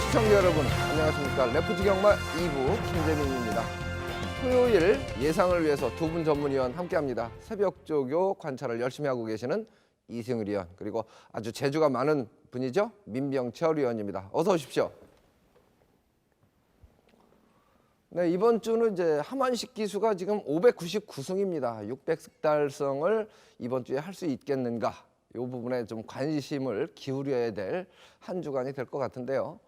시청자 여러분, 안녕하십니까. 레프트 경마 2부 김재민입니다. 토요일 예상을 위해서 두 분 전문위원 함께합니다. 새벽 조교 관찰을 열심히 하고 계시는 이승을 위원, 그리고 아주 재주가 많은 분이죠. 민병철 위원입니다. 어서 오십시오. 네, 이번 주는 이제 하만식 기수가 지금 599승입니다. 600승 달성을 이번 주에 할 수 있겠는가? 이 부분에 좀 관심을 기울여야 될 한 주간이 될 것 같은데요.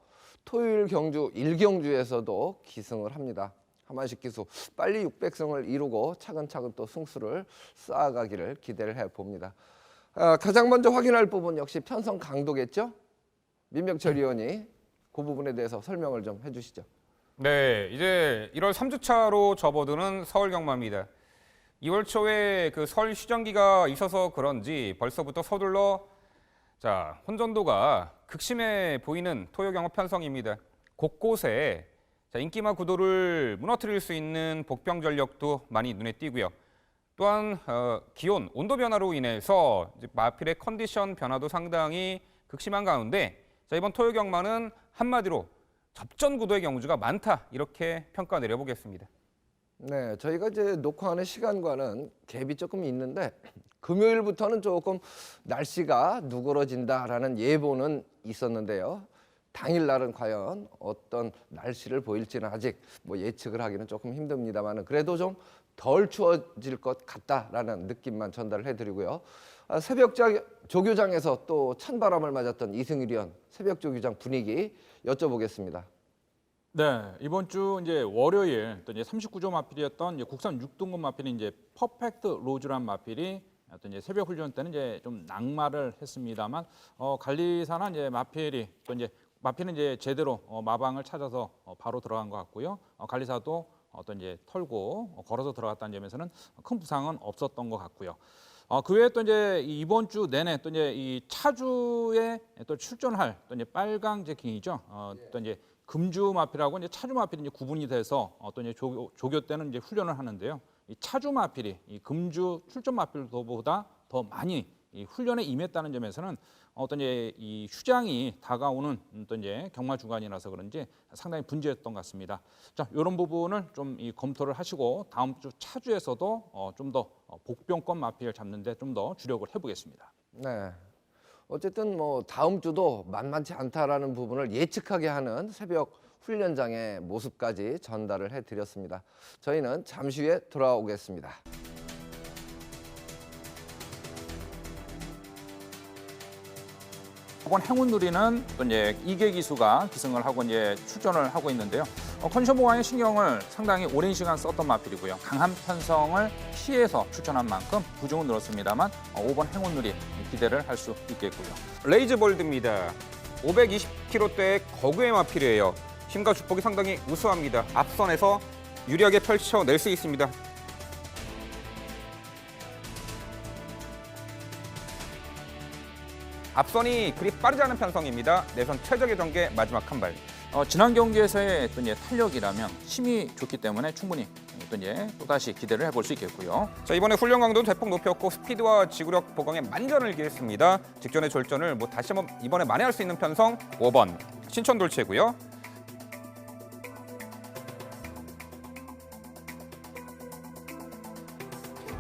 토요일 경주 1경주에서도 기승을 합니다. 하만식 기수 빨리 600승을 이루고 차근차근 또 승수를 쌓아가기를 기대를 해봅니다. 가장 먼저 확인할 부분 역시 편성 강도겠죠? 민병철 위원이 그 부분에 대해서 설명을 좀 해주시죠. 네, 이제 1월 3주차로 접어드는 서울 경마입니다. 2월 초에 그 설 휴전기가 있어서 그런지 벌써부터 서둘러 혼전도가 극심해 보이는 토요 경마 편성입니다. 곳곳에 인기마 구도를 무너뜨릴 수 있는 복병 전력도 많이 눈에 띄고요. 또한 기온, 온도 변화로 인해서 마필의 컨디션 변화도 상당히 극심한 가운데 이번 토요 경마는 한마디로 접전 구도의 경주가 많다, 이렇게 평가 내려보겠습니다. 네, 저희가 이제 녹화하는 시간과는 갭이 조금 있는데 금요일부터는 조금 날씨가 누그러진다라는 예보는 있었는데요. 당일날은 과연 어떤 날씨를 보일지는 아직 예측을 하기는 조금 힘듭니다만 그래도 좀 덜 추워질 것 같다라는 느낌만 전달을 해드리고요. 새벽 조교장에서 또 찬바람을 맞았던 이승일 위원, 새벽 조교장 분위기 여쭤보겠습니다. 네, 이번 주 이제 월요일 또 이제 39조 마필이었던 이제 국산 6등급 마필이 이제 퍼펙트 로즈란 마필이 어떤 이제 새벽 훈련 때는 이제 좀 낙마를 했습니다만 관리사나 이제 마필이 또 이제 마필은 이제 제대로 마방을 찾아서 바로 들어간 것 같고요. 관리사도 어떤 이제 털고 걸어서 들어갔다는 점에서는 큰 부상은 없었던 것 같고요. 그 외에 또 이제 이번 주 내내 또 이제 이 차주에 또 출전할 또 이제 빨강 제킹이죠. 또 이제 금주 마필하고 이제 차주 마필이 이제 구분이 돼서 또 이제 조교 때는 이제 훈련을 하는데요. 이 차주 마필이 이 금주 출전 마필보다 더 많이 이 훈련에 임했다는 점에서는 어떤 이제 이 휴장이 다가오는 또 이제 경마 주간이라서 그런지 상당히 분주했던 것 같습니다. 자, 이런 부분을 좀 이 검토를 하시고 다음 주 차주에서도 좀 더 복병권 마필을 잡는데 좀 더 주력을 해보겠습니다. 네. 어쨌든 다음 주도 만만치 않다라는 부분을 예측하게 하는 새벽 훈련장의 모습까지 전달을 해드렸습니다. 저희는 잠시 후에 돌아오겠습니다. 이번 행운누리는 또 이제 이계 기수가 기승을 하고 이제 출전을 하고 있는데요. 컨디션 보강에 신경을 상당히 오랜 시간 썼던 마필이고요. 강한 편성을 피해서 출전한 만큼 부종은 늘었습니다만 5번 행운누리 기대를 할 수 있겠고요. 레이즈볼드입니다. 520kg대의 거구의 마필이에요. 힘과 주폭이 상당히 우수합니다. 앞선에서 유리하게 펼쳐낼 수 있습니다. 앞선이 그리 빠르지 않은 편성입니다. 내선 최적의 전개 마지막 한 발. 지난 경기에서의 또 이제 탄력이라면 힘이 좋기 때문에 충분히 또 이제 또다시 기대를 해볼 수 있겠고요. 이번에 훈련 강도는 대폭 높였고 스피드와 지구력 보강에 만전을 기했습니다. 직전의 졸전을 다시 한번 이번에 만회할 수 있는 편성 5번 신천돌체고요.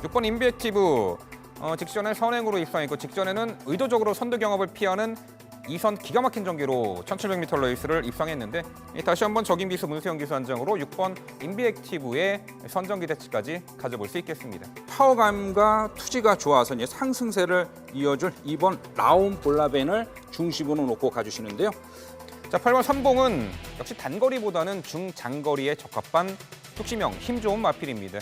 6번 인비액티브. 직전에 선행으로 입상했고 직전에는 의도적으로 선두 경합을 피하는 2선 기가 막힌 전기로 1700m 레이스를 입상했는데 다시 한번 적임 기수 문수영 기수 한정으로 6번 인비액티브의 선정 기대치까지 가져볼 수 있겠습니다. 파워감과 투지가 좋아서 이제 상승세를 이어줄 2번 라온 볼라벤을 중심으로 놓고 가주시는데요. 8번 삼봉은 역시 단거리보다는 중장거리에 적합한 뚝심형 힘 좋은 마필입니다.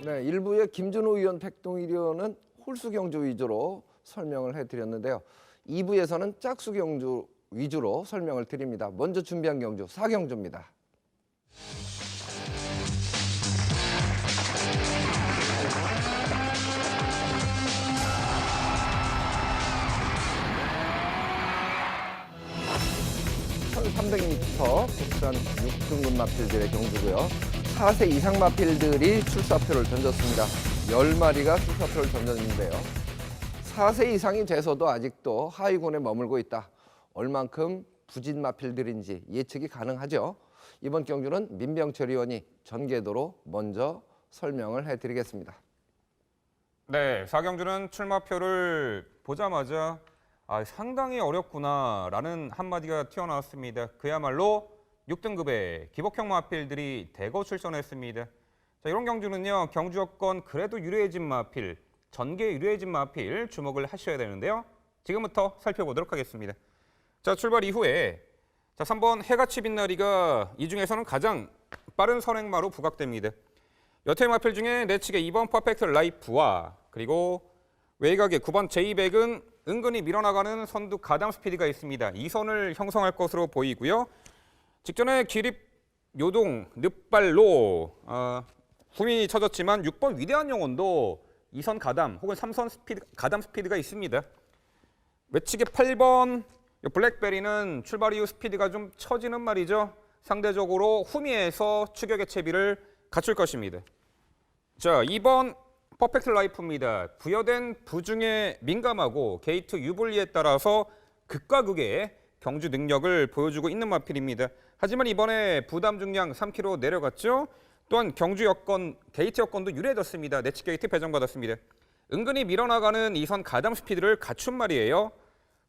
네, 일부의 김준호 의원, 백동일 의원은 홀수 경주 위주로 설명을 해드렸는데요. 2부에서는 짝수 경주 위주로 설명을 드립니다. 먼저 준비한 경주 4경주입니다. (1300m) 국산 6등급 마필들의 경주고요. 4세 이상 마필들이 출사표를 던졌습니다. 10마리가 출사표를 던졌는데요. 4세 이상이 돼서도 아직도 하위군에 머물고 있다. 얼만큼 부진 마필들인지 예측이 가능하죠. 이번 경주는 민병철 의원이 전개도로 먼저 설명을 해드리겠습니다. 네, 4경주는 출마표를 보자마자 상당히 어렵구나라는 한마디가 튀어나왔습니다. 그야말로 6등급의 기복형 마필들이 대거 출전했습니다. 자, 이런 경주는요, 경주 여건 그래도 유리해진 마필, 전개 유리해진 마필 주목을 하셔야 되는데요. 지금부터 살펴보도록 하겠습니다. 자, 출발 이후에 3번 해같이 빛나리가 이 중에서는 가장 빠른 선행마로 부각됩니다. 여태 마필 중에 내측의 2번 퍼펙트 라이프와 그리고 외곽의 9번 제이백은 은근히 밀어나가는 선두 가담 스피드가 있습니다. 이 선을 형성할 것으로 보이고요. 직전에 기립 요동 늪발로 후민이 쳐졌지만 6번 위대한 영혼도 2선 가담 혹은 3선 가담 스피드가 있습니다. 외측의 8번 블랙베리는 출발 이후 스피드가 좀 처지는 말이죠. 상대적으로 후미에서 추격의 채비를 갖출 것입니다. 자, 2번 퍼펙트 라이프입니다. 부여된 부중에 민감하고 게이트 유불리에 따라서 극과 극의 경주 능력을 보여주고 있는 마필입니다. 하지만 이번에 부담 중량 3kg 내려갔죠. 또한 경주 여건, 게이트 여건도 유리해졌습니다. 내측 게이트 배정받았습니다. 은근히 밀어나가는 2선 가담 스피드를 갖춘 말이에요.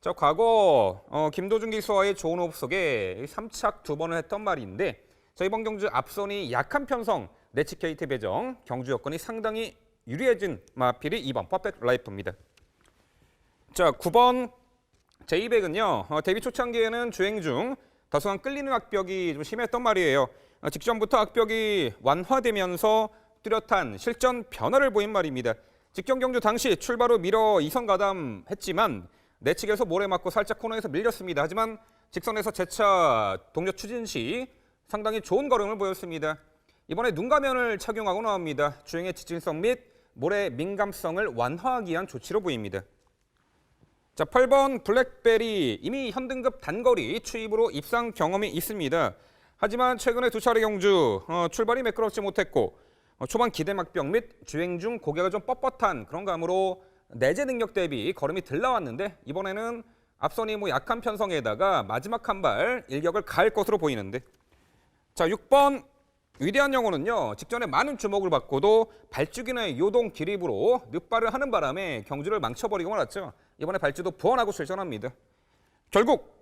자, 과거 김도준 기수와의 좋은 호흡 속에 3착 2번을 했던 말인데 자, 이번 경주 앞선이 약한 편성, 내측 게이트 배정, 경주 여건이 상당히 유리해진 마필이 2번 퍼펙트 라이프입니다. 자, 9번 제이백은요. 데뷔 초창기에는 주행 중 다소한 끌리는 악벽이 좀 심했던 말이에요. 직전부터 악벽이 완화되면서 뚜렷한 실전 변화를 보인 말입니다. 직전 경주 당시 출발 후 밀어 2선 가담했지만 내측에서 모래 맞고 살짝 코너에서 밀렸습니다. 하지만 직선에서 재차 동력 추진 시 상당히 좋은 걸음을 보였습니다. 이번에 눈가면을 착용하고 나옵니다. 주행의 지진성 및 모래 민감성을 완화하기 위한 조치로 보입니다. 자, 8번 블랙베리 이미 현등급 단거리 추입으로 입상 경험이 있습니다. 하지만 최근에 두 차례 경주 출발이 매끄럽지 못했고 초반 기대막벽 및 주행 중 고개가 좀 뻣뻣한 그런 감으로 내재 능력 대비 걸음이 덜 나왔는데 이번에는 앞선이 약한 편성에다가 마지막 한 발 일격을 가할 것으로 보이는데 자, 6번 위대한 영혼은요. 직전에 많은 주목을 받고도 발주기나 요동 기립으로 늪발을 하는 바람에 경주를 망쳐버리고 말았죠. 이번에 발주도 부원하고 출전합니다. 결국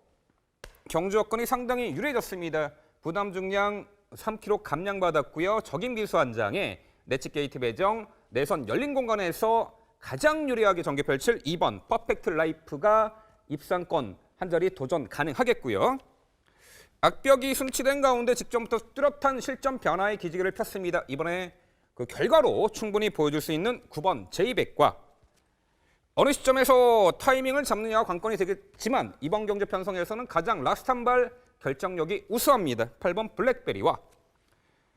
경주 여건이 상당히 유리해졌습니다. 부담 중량 3kg 감량받았고요. 적임 기수 한 장에 내측 게이트 배정, 내선 열린 공간에서 가장 유리하게 전개 펼칠 2번 퍼펙트 라이프가 입상권 한 자리 도전 가능하겠고요. 악벽이 순치된 가운데 직전부터 뚜렷한 실전 변화의 기지개를 폈습니다. 이번에 그 결과로 충분히 보여줄 수 있는 9번 제이백과 어느 시점에서 타이밍을 잡느냐가 관건이 되겠지만 이번 경주 편성에서는 가장 라스트 한 발 결정력이 우수합니다. 8번 블랙베리와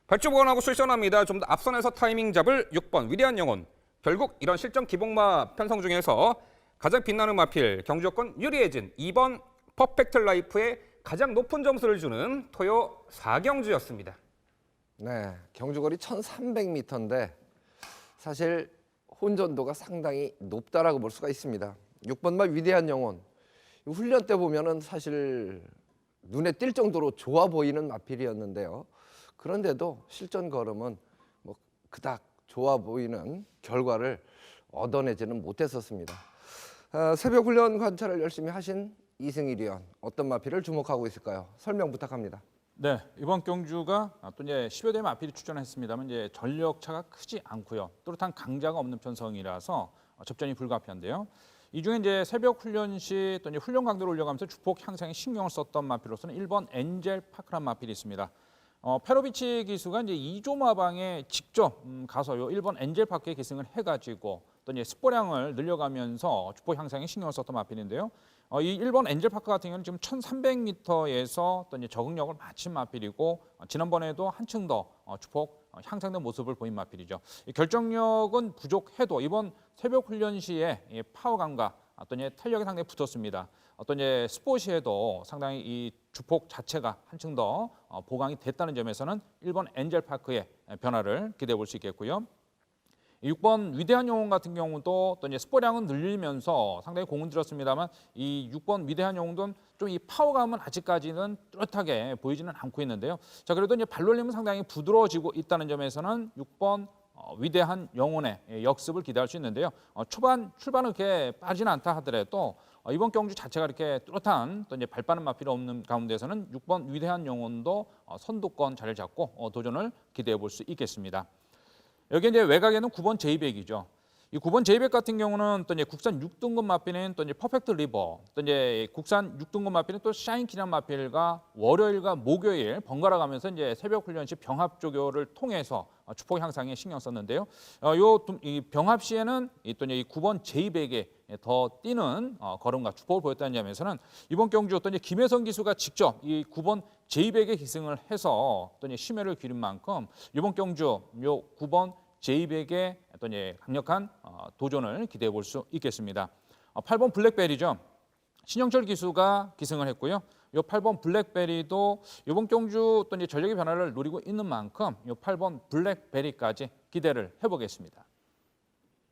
발주 보완하고 출전합니다. 좀 더 앞선에서 타이밍 잡을 6번 위대한 영혼. 결국 이런 실전 기복마 편성 중에서 가장 빛나는 마필 경주 여건 유리해진 2번 퍼펙트 라이프의 가장 높은 점수를 주는 토요 4경주였습니다. 네, 경주거리 1300m인데 사실 혼전도가 상당히 높다라고 볼 수가 있습니다. 6번마 위대한 영혼. 훈련 때 보면은 사실 눈에 띌 정도로 좋아 보이는 마필이었는데요. 그런데도 실전 걸음은 그닥 좋아 보이는 결과를 얻어내지는 못했었습니다. 새벽 훈련 관찰을 열심히 하신 이승일 의원, 어떤 마필을 주목하고 있을까요? 설명 부탁합니다. 네, 이번 경주가 또 이제 10여 대 마필이 출전했습니다만 이제 전력 차가 크지 않고요. 뚜렷한 강자가 없는 편성이라서 접전이 불가피한데요. 이 중에 이제 새벽 훈련 시 또 이제 훈련 강도를 올려가면서 주폭 향상에 신경을 썼던 마필로서는 1번 엔젤 파크란 마필이 있습니다. 페로비치 기수가 이제 2조 마방에 직접 가서 요 일본 엔젤파크에 기승을 해가지고 또 이제 스포량을 늘려가면서 주포 향상에 신경을 썼던 마필인데요. 이 일본 엔젤파크 같은 경우는 지금 1,300m에서 또 이제 적응력을 마친 마필이고 지난번에도 한층 더 주폭 향상된 모습을 보인 마필이죠. 이 결정력은 부족해도 이번 새벽 훈련 시에 이 파워감과 어떤 탄력이 상당히 붙었습니다. 어떤 스포 시에도 상당히 이 주폭 자체가 한층 더 보강이 됐다는 점에서는 일본 엔젤파크의 변화를 기대해 볼 수 있겠고요. 6번 위대한 영웅 같은 경우도 또 이제 스포량은 늘리면서 상당히 공은 들었습니다만 이 6번 위대한 영웅도 좀 이 파워감은 아직까지는 뚜렷하게 보이지는 않고 있는데요. 자, 그래도 이제 발놀림은 상당히 부드러워지고 있다는 점에서는 6번 위대한 영혼의 역습을 기대할 수 있는데요. 초반 출발은 그렇게 빠지는 않다 하더라도 이번 경주 자체가 이렇게 뚜렷한 또 이제 발 빠른 마필이 없는 가운데서는 6번 위대한 영혼도 선두권 자리를 잡고 도전을 기대해 볼 수 있겠습니다. 여기 이제 외곽에는 9번 제이백이죠. 이 9번 제이백 같은 경우는 또 이제 국산 6등급 마필인 또 이제 퍼펙트 리버, 또 이제 국산 6등급 마필인 또 샤인키란 마필과 월요일과 목요일 번갈아 가면서 이제 새벽 훈련 시 병합 조교를 통해서 주폭 향상에 신경 썼는데요. 이 병합 시에는 또 이제 이 9번 제이백에 더 뛰는 걸음과 주폭을 보였다는 점에서는 이번 경주 또 이제 김혜선 기수가 직접 이 9번 제이백에 기승을 해서 또 이제 심혈을 기울인 만큼 이번 경주 요 9번 제이백의 어떤 강력한 도전을 기대해 볼 수 있겠습니다. 8번 블랙베리죠. 신영철 기수가 기승을 했고요. 이 8번 블랙베리도 이번 경주 또 이제 전력의 변화를 노리고 있는 만큼 이 8번 블랙베리까지 기대를 해보겠습니다.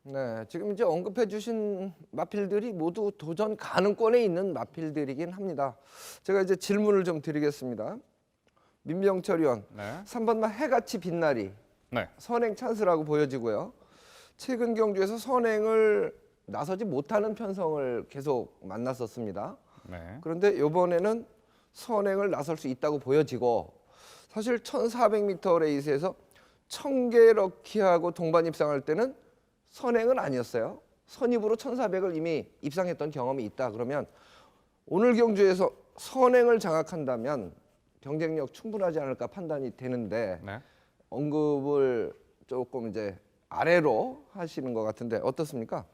네, 지금 이제 언급해 주신 마필들이 모두 도전 가능권에 있는 마필들이긴 합니다. 제가 이제 질문을 좀 드리겠습니다. 민병철 의원, 네. 3번만 해같이 빛나리. 네. 선행 찬스라고 보여지고요. 최근 경주에서 선행을 나서지 못하는 편성을 계속 만났었습니다. 네. 그런데 이번에는 선행을 나설 수 있다고 보여지고 사실 1400m 레이스에서 청계 럭키하고 동반 입상할 때는 선행은 아니었어요. 선입으로 1400을 이미 입상했던 경험이 있다. 그러면 오늘 경주에서 선행을 장악한다면 경쟁력 충분하지 않을까 판단이 되는데 네. 언급을 조금 이제 아래로 하시는 것 같은데 어떻습니까?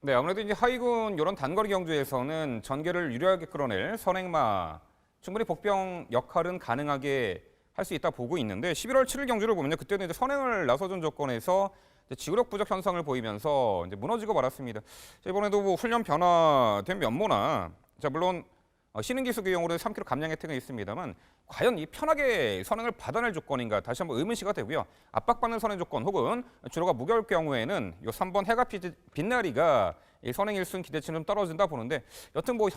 네, 아무래도 이제 하위군 이런 단거리 경주에서는 전개를 유리하게 끌어낼 선행마 충분히 복병 역할은 가능하게 할 수 있다 보고 있는데 11월 7일 경주를 보면요, 그때는 이제 선행을 나서준 조건에서 이제 지구력 부족 현상을 보이면서 이제 무너지고 말았습니다. 이번에도 뭐 훈련 변화된 면모나 물론 신흥 기수 경우로 3kg 감량 혜택은 있습니다만 과연 이 편하게 선행을 받아낼 조건인가 다시 한번 의문시가 되고요. 압박받는 선행 조건 혹은 주로가 무거울 경우에는 이 3번 해가 빛나리가 이 선행 1순 기대치는 좀 떨어진다 보는데 여튼 뭐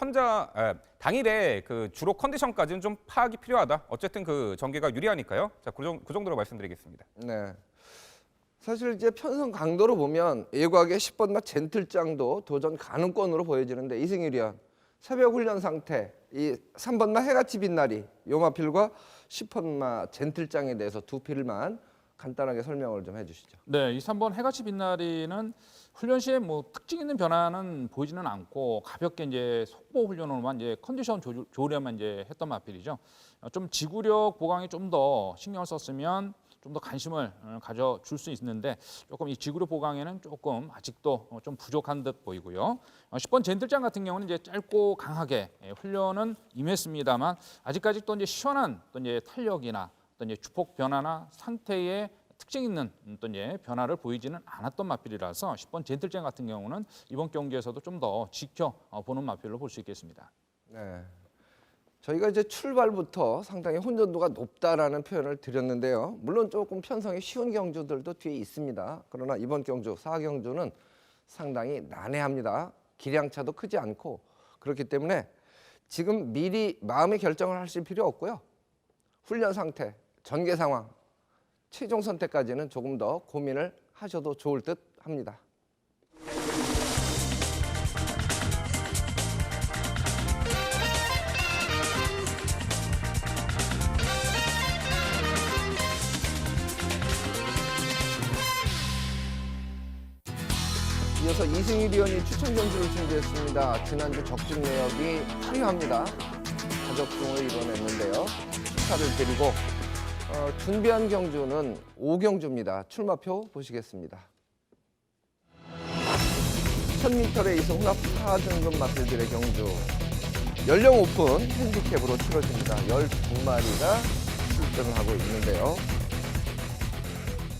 당일에 그 주로 컨디션까지는 좀 파악이 필요하다. 어쨌든 그 전개가 유리하니까요. 자, 그 정도로 말씀드리겠습니다. 네. 사실 이제 편성 강도로 보면 예곽의 10번마 젠틀장도 도전 가능권으로 보여지는데 이승일 위원 새벽 훈련 상태, 이 3번마 해같이 빛나리 요 마필과 10번마 젠틀장에 대해서 두 필만 간단하게 설명을 좀 해주시죠. 네, 이 3번 해같이 빛나리는 훈련 시에 뭐 특징 있는 변화는 보이지는 않고 가볍게 이제 속보 훈련으로만 이제 컨디션 조절에만 이제 했던 마필이죠. 좀 지구력 보강에 좀 더 신경을 썼으면 좀 더 관심을 가져줄 수 있는데 조금 이 지구력 보강에는 조금 아직도 좀 부족한 듯 보이고요. 10번 젠틀장 같은 경우는 이제 짧고 강하게 훈련은 임했습니다만 아직까지 또 이제 시원한 또 이제 탄력이나 또 이제 주폭 변화나 상태에 특징 있는 또 이제 변화를 보이지는 않았던 마필이라서 10번 젠틀장 같은 경우는 이번 경기에서도 좀 더 지켜보는 마필로 볼 수 있겠습니다. 네. 저희가 이제 출발부터 상당히 혼전도가 높다라는 표현을 드렸는데요. 물론 조금 편성이 쉬운 경주들도 뒤에 있습니다. 그러나 이번 경주, 4경주는 상당히 난해합니다. 기량차도 크지 않고 그렇기 때문에 지금 미리 마음의 결정을 하실 필요 없고요. 훈련 상태, 전개 상황, 최종 선택까지는 조금 더 고민을 하셔도 좋을 듯 합니다. 이어서 이승일 의원이 추천 경주를 준비했습니다. 지난주 적중 내역이 화려합니다. 가족중을 이뤄냈는데요. 축하를 드리고 준비한 경주는 5경주입니다. 출마표 보시겠습니다. 1000m 레이스 혼합 4등급 마필들의 경주. 연령 오픈 핸디캡으로 치러집니다. 12마리가 출전을 하고 있는데요.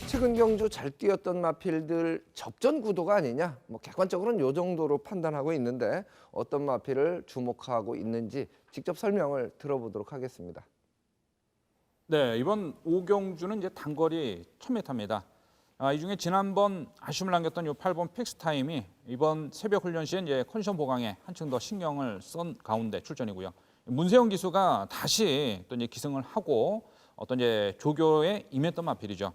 최근 경주 잘 뛰었던 마필들 접전 구도가 아니냐, 객관적으로는 이 정도로 판단하고 있는데 어떤 마필을 주목하고 있는지 직접 설명을 들어보도록 하겠습니다. 네, 이번 5경주는 이제 단거리 1000m입니다. 이 중에 지난번 아쉬움을 남겼던 이 8번 픽스타임이 이번 새벽 훈련 시에 이제 컨디션 보강에 한층 더 신경을 쓴 가운데 출전이고요. 문세영 기수가 다시 또 이제 기승을 하고 어떤 이제 조교에 임했던 마필이죠.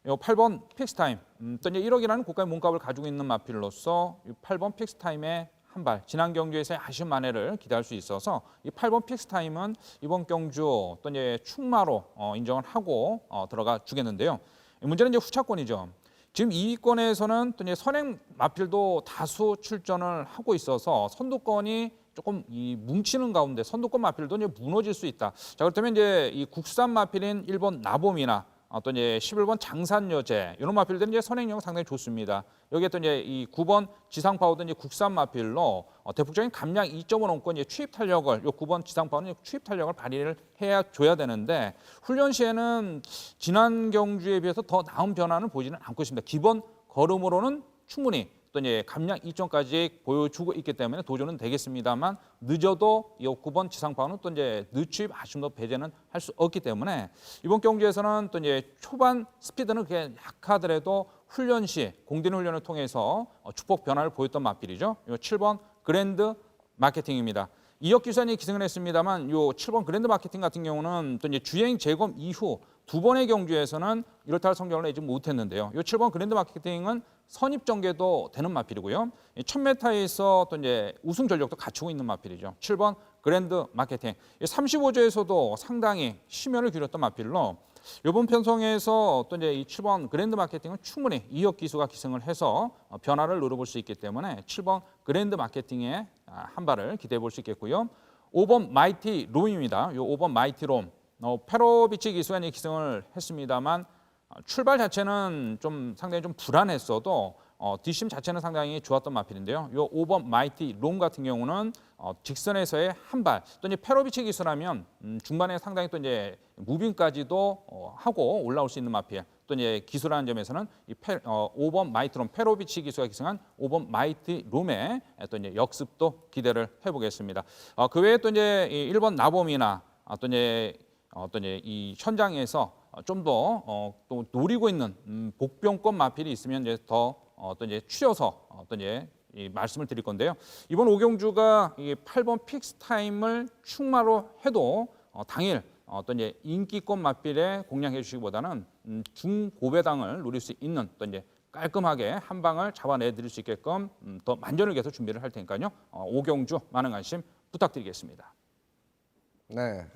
이 8번 픽스타임, 또 이제 1억이라는 고가의 몸값을 가지고 있는 마필로서 이 8번 픽스타임의 한 발, 지난 경주에서의 아쉬운 만회를 기대할 수 있어서 이 8번 픽스타임은 이번 경주 또 이제 충마로 인정을 하고 들어가 주겠는데요. 문제는 이제 후차권이죠. 지금 2위권에서는 또 이제 선행 마필도 다수 출전을 하고 있어서 선두권이 조금 뭉치는 가운데 선두권 마필도 이제 무너질 수 있다. 자, 그렇다면 이제 이 국산 마필인 1번 나봄이나 또 이제 11번 장산여제 이런 마필들은 이제 선행력 상당히 좋습니다. 여기에 또 이제 이 9번 지상파워도 이제 국산 마필로 대폭적인 감량 2.5 넘고 이제 추입 탄력을 요 9번 지상파워는 추입 탄력을 발휘를 해야 줘야 되는데 훈련 시에는 지난 경주에 비해서 더 나은 변화는 보이지는 않고 있습니다. 기본 걸음으로는 충분히 또 이제 감량 2점까지 보여주고 있기 때문에 도전은 되겠습니다만 늦어도 이 9번 지상파워는 또 이제 늦추입 아쉬움도 배제는 할 수 없기 때문에 이번 경주에서는 또 이제 초반 스피드는 그게 약하더라도 훈련 시 공대는 훈련을 통해서 축복 변화를 보였던 마필이죠. 이 7번 그랜드 마케팅입니다. 이혁 기수단이 기승을 했습니다만 요 7번 그랜드 마케팅 같은 경우는 또 이제 주행 재검 이후 두 번의 경주에서는 이렇다 할 성적을 내지 못했는데요. 요 7번 그랜드 마케팅은 선입 전개도 되는 마필이고요. 1000m에서 또 이제 우승 전력도 갖추고 있는 마필이죠. 7번 그랜드 마케팅. 35조에서도 상당히 심혈을 기울였던 마필로 이번 편성에서 또 이제 이 7번 그랜드 마케팅은 충분히 이혁 기수가 기승을 해서 변화를 노려볼 수 있기 때문에 7번 그랜드 마케팅에 한 발을 기대해 볼 수 있겠고요. 5번 마이티 롬입니다. 요 5번 마이티 롬. 페로비치 기수가 기승을 했습니다만 출발 자체는 좀 상당히 좀 불안했어도 뒷심 자체는 상당히 좋았던 마필인데요. 요 5번 마이티 롬 같은 경우는 직선에서의 한 발, 또 이제 페로비치 기수라면 중반에 상당히 또 이제 무빙까지도 하고 올라올 수 있는 마필. 또 이제 기수라는 점에서는 이 5번 마이티 롬 페로비치 기수가 기승한 5번 마이티 롬의 또 이제 역습도 기대를 해보겠습니다. 그 외에 또 이제 1번 나봄이나 또 이제 이 현장에서 좀 더 또 노리고 있는 복병권 마필이 있으면 이제 더 또 이제 추려서 또 이제 이 말씀을 드릴 건데요. 이번 오경주가 이 8번 픽스 타임을 충마로 해도 당일 또 이제 인기권 마필에 공략해 주시기보다는 중고배당을 노릴 수 있는 또 이제 깔끔하게 한 방을 잡아내 드릴 수 있게끔 더 만전을 기해서 준비를 할 테니까요. 오경주 많은 관심 부탁드리겠습니다. 네.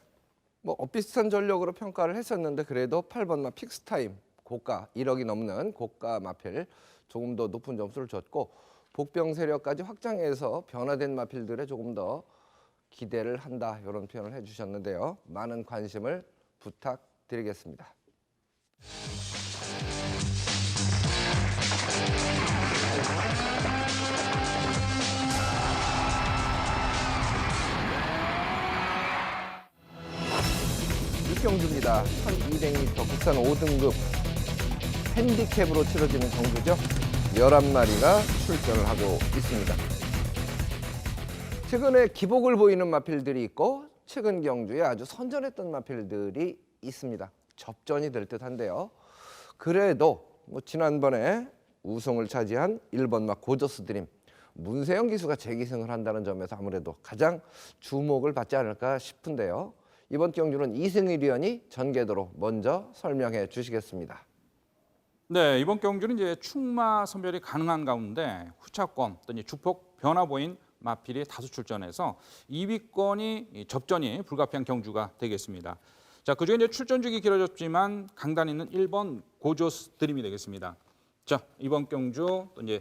비슷한 전력으로 평가를 했었는데 그래도 8번마 픽스타임 고가 1억이 넘는 고가 마필 조금 더 높은 점수를 줬고 복병 세력까지 확장해서 변화된 마필들에 조금 더 기대를 한다 이런 표현을 해주셨는데요. 많은 관심을 부탁드리겠습니다. 경주입니다. 1200m 국산 5등급 핸디캡으로 치러지는 경주죠. 11마리가 출전을 하고 있습니다. 최근에 기복을 보이는 마필들이 있고 최근 경주에 아주 선전했던 마필들이 있습니다. 접전이 될 듯한데요. 그래도 지난번에 우승을 차지한 1번마 고저스 드림 문세영 기수가 재기승을 한다는 점에서 아무래도 가장 주목을 받지 않을까 싶은데요. 이번 경주는 이승일 위원이 전개도로 먼저 설명해 주시겠습니다. 네, 이번 경주는 이제 충마 선별이 가능한 가운데 후차권 또 이제 주폭 변화 보인 마필이 다수 출전해서 2위권이 접전이 불가피한 경주가 되겠습니다. 자, 그중에 이제 출전 주기 길어졌지만 강단 있는 1번 고조스 드림이 되겠습니다. 자, 이번 경주 또 이제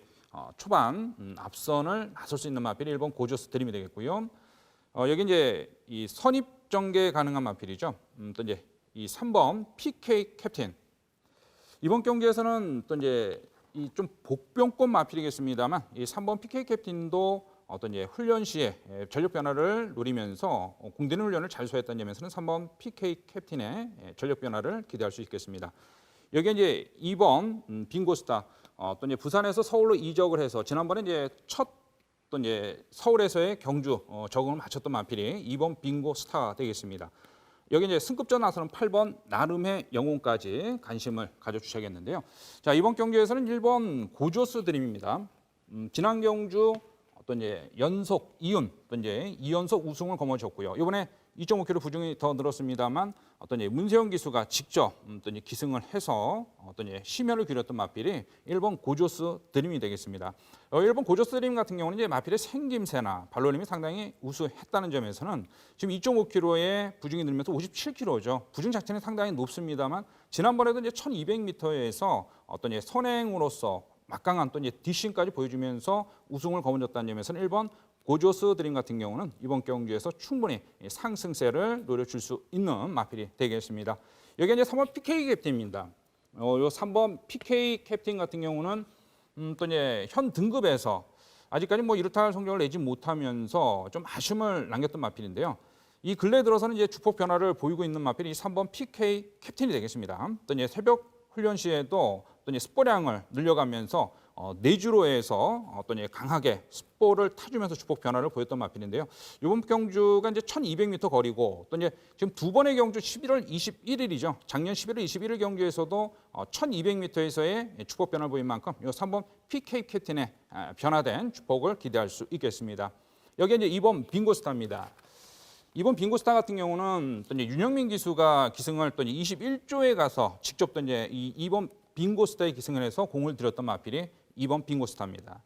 초반 앞선을 나설 수 있는 마필이 1번 고조스 드림이 되겠고요. 여기 이제 이 선입 전개 가능한 마필이죠. 또 이제 이 3번 PK 캡틴. 이번 경기에서는 또 이제 이 좀 복병권 마필이겠습니다만 이 3번 PK 캡틴도 어떤 이제 훈련 시에 전력 변화를 노리면서 공대는 훈련을 잘 소화했다는 점에서는 3번 PK 캡틴의 전력 변화를 기대할 수 있겠습니다. 여기 이제 2번 빙고스타 또 이제 부산에서 서울로 이적을 해서 지난번에 이제 첫 또 이제 서울에서의 경주 적응을 마쳤던 마필이 2번 빙고스타가 되겠습니다. 여기 이제 승급전 나서는 8번 나름의 영혼까지 관심을 가져주셔야겠는데요. 자, 이번 경기에서는 1번 고조스 드림입니다. 지난 경주 어떤 이제 연속 이윤, 또 이제 2연속 우승을 거머쥐었고요. 이번에 2.5kg 부중이 더 늘었습니다만 어떤 이제 문세영 기수가 직접 어떤 이제 기승을 해서 어떤 이제 심혈을 기울였던 마필이 1번 고조스 드림이 되겠습니다. 1번 고조스 드림 같은 경우는 이제 마필의 생김새나 발놀림이 상당히 우수했다는 점에서는 지금 2.5kg의 부중이 늘면서 57kg죠. 부중 자체는 상당히 높습니다만 지난번에도 이제 1200m에서 어떤 이제 선행으로서 막강한 또 이제 뒷심까지 보여주면서 우승을 거머쥐었다는 점에서는 1번 고조스 드림 같은 경우는 이번 경기에서 충분히 상승세를 노려줄 수 있는 마필이 되겠습니다. 여기 이제 3번 PK 캡틴입니다. 요 3번 PK 캡틴 같은 경우는 또 이제 현 등급에서 아직까지 뭐 이렇다 할 성적을 내지 못하면서 좀 아쉬움을 남겼던 마필인데요. 이 근래 들어서는 이제 주폭 변화를 보이고 있는 마필이 3번 PK 캡틴이 되겠습니다. 또 이제 새벽 훈련 시에도 또 이제 스포량을 늘려가면서 내주로에서 어떤 강하게 스포를 타주면서 주폭 변화를 보였던 마필인데요. 이번 경주가 이제 1200m 거리고 또 이제 지금 두 번의 경주 11월 21일이죠. 작년 11월 21일 경주에서도 1200m에서의 주폭 변화를 보인 만큼 이 3번 PK 캡틴의 변화된 주폭을 기대할 수 있겠습니다. 여기 이제 2번 빙고스타입니다. 이번 빙고스타 같은 경우는 또 이제 윤영민 기수가 기승을 또 21조에 가서 직접 또 이제 이 2번 빙고스타에 기승을 해서 공을 들였던 마필이 2번 빙고스타입니다.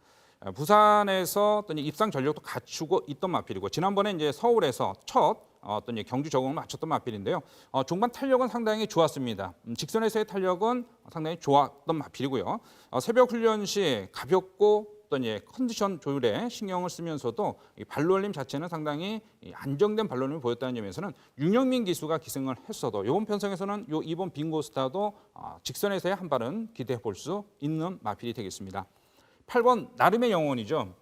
부산에서 또 입상 전력도 갖추고 있던 마필이고 지난번에 이제 서울에서 첫 어떤 이제 경주 적응을 마쳤던 마필인데요. 중반 탄력은 상당히 좋았습니다. 직선에서의 탄력은 상당히 좋았던 마필이고요. 새벽 훈련 시 가볍고 또 이제 컨디션 조율에 신경을 쓰면서도 이 발놀림 자체는 상당히 안정된 발놀림을 보였다는 점에서는 윤영민 기수가 기승을 했어도 이번 편성에서는 요 2번 빙고스타도 직선에서의 한 발은 기대해 볼 수 있는 마필이 되겠습니다. 8번 나름의 영혼이죠.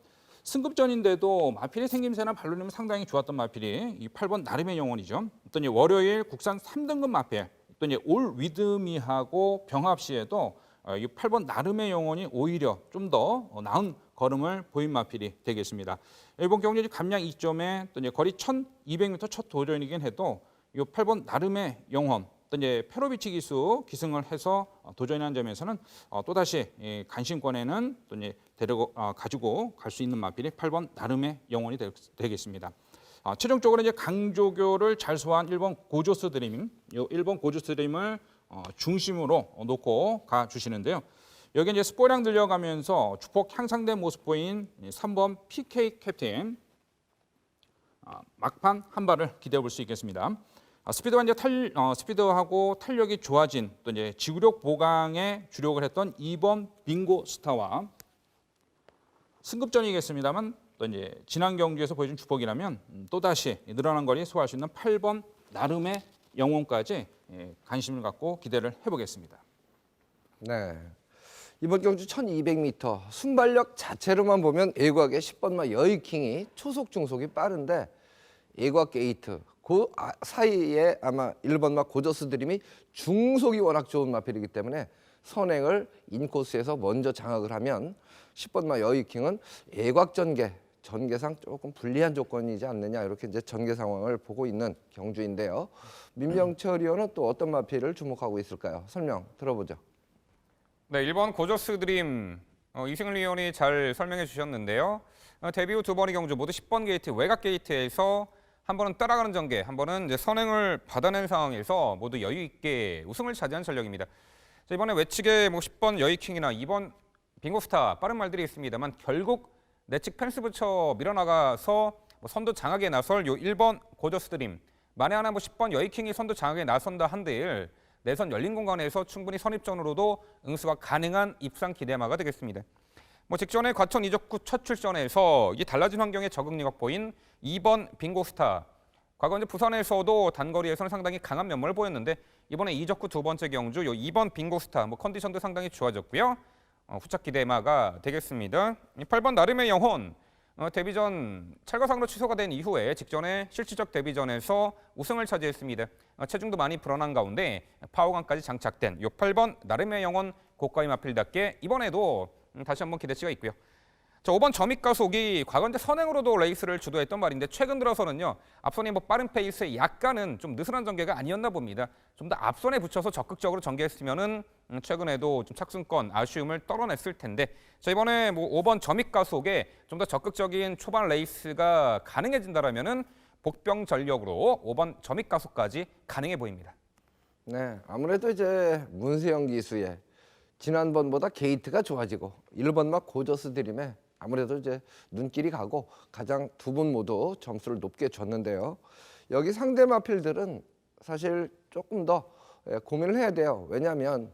승급전인데도 마필의 생김새나 발놀림은 상당히 좋았던 마필이 이 8번 나름의 영혼이죠. 또 이제 월요일 국산 3등급 마필 또 이제 올 위드미하고 병합 시에도 이 8번 나름의 영혼이 오히려 좀 더 나은 걸음을 보인 마필이 되겠습니다. 이번 경기 감량 2점에 또 이제 거리 1200m 첫 도전이긴 해도 이 8번 나름의 영혼 또 이제 페로비치 기수 기승을 해서 도전한 점에서는 또 다시 간신권에는 또 이제 가지고 갈 수 있는 마필이 8번 나름의 영혼이 되겠습니다. 최종적으로 이제 강조교를 잘 소화한 1번 고조스 드림, 이 1번 고조스 드림을 중심으로 놓고 가 주시는데요. 여기 이제 스포량 들려가면서 주폭 향상된 모습 보인 3번 PK 캡틴 막판 한 발을 기대해 볼 수 있겠습니다. 스피드와 이제 스피드하고 탄력이 좋아진 또 이제 지구력 보강에 주력을 했던 2번 빙고 스타와 승급전이겠습니다만 또 이제 지난 경기에서 보여준 주폭이라면 또 다시 늘어난 거리 소화할 수 있는 8번 나름의 영혼까지 관심을 갖고 기대를 해보겠습니다. 네. 이번 경주 1200m 순발력 자체로만 보면 애곽의 10번마 여의킹이 초속 중속이 빠른데 애곽 게이트 그 사이에 아마 1번마 고저스 드림이 중속이 워낙 좋은 마필이기 때문에 선행을 인코스에서 먼저 장악을 하면 10번마 여의킹은 애곽 전개상 조금 불리한 조건이지 않느냐 이렇게 이제 전개 상황을 보고 있는 경주인데요. 민병철 의원은 또 어떤 마필을 주목하고 있을까요? 설명 들어보죠. 네, 1번 고저스 드림 이승일 의원이 잘 설명해 주셨는데요. 데뷔 후 두 번의 경주 모두 10번 게이트 외곽 게이트에서 한 번은 따라가는 전개, 한 번은 이제 선행을 받아낸 상황에서 모두 여유 있게 우승을 차지한 전력입니다. 자, 이번에 외측에 뭐 10번 여의킹이나 2번 빙고스타 빠른 말들이 있습니다만 결국 내측 펜스 붙여 밀어나가서 선두 장악에 나설 요 1번 고저스 드림. 만에 하나 10번 여의킹이 선두 장악에 나선다 한들 내선 열린 공간에서 충분히 선입전으로도 응수가 가능한 입상 기대마가 되겠습니다. 직전에 과천 이적 후 첫 출전에서 이 달라진 환경에 적응 능력 보인 2번 빙고스타. 과거 이제 부산에서도 단거리에서는 상당히 강한 면모를 보였는데 이번에 이적 후 두 번째 경주 요 2번 빙고스타 컨디션도 상당히 좋아졌고요. 후착 기대마가 되겠습니다. 8번 나름의 영혼 데뷔전 찰과상으로 취소가 된 이후에 직전에 실질적 데뷔전에서 우승을 차지했습니다. 체중도 많이 불어난 가운데 파워감까지 장착된 요 8번 나름의 영혼 고가의 마필답게 이번에도 다시 한번 기대치가 있고요. 자, 5번 점입가속이 과거 이제 선행으로도 레이스를 주도했던 말인데 최근 들어서는요. 앞선이 뭐 빠른 페이스에 약간은 좀 느슨한 전개가 아니었나 봅니다. 좀 더 앞선에 붙여서 적극적으로 전개했으면은 최근에도 좀 착순권 아쉬움을 떨어냈을 텐데 자, 이번에 뭐 5번 점입가속에 좀 더 적극적인 초반 레이스가 가능해진다라면은 복병 전력으로 5번 점입가속까지 가능해 보입니다. 네, 아무래도 이제 문세영 기수의 지난번보다 게이트가 좋아지고 1번막 고저스 드림에 아무래도 이제 눈길이 가고 가장 두 분 모두 점수를 높게 줬는데요. 여기 상대 마필들은 사실 조금 더 고민을 해야 돼요. 왜냐하면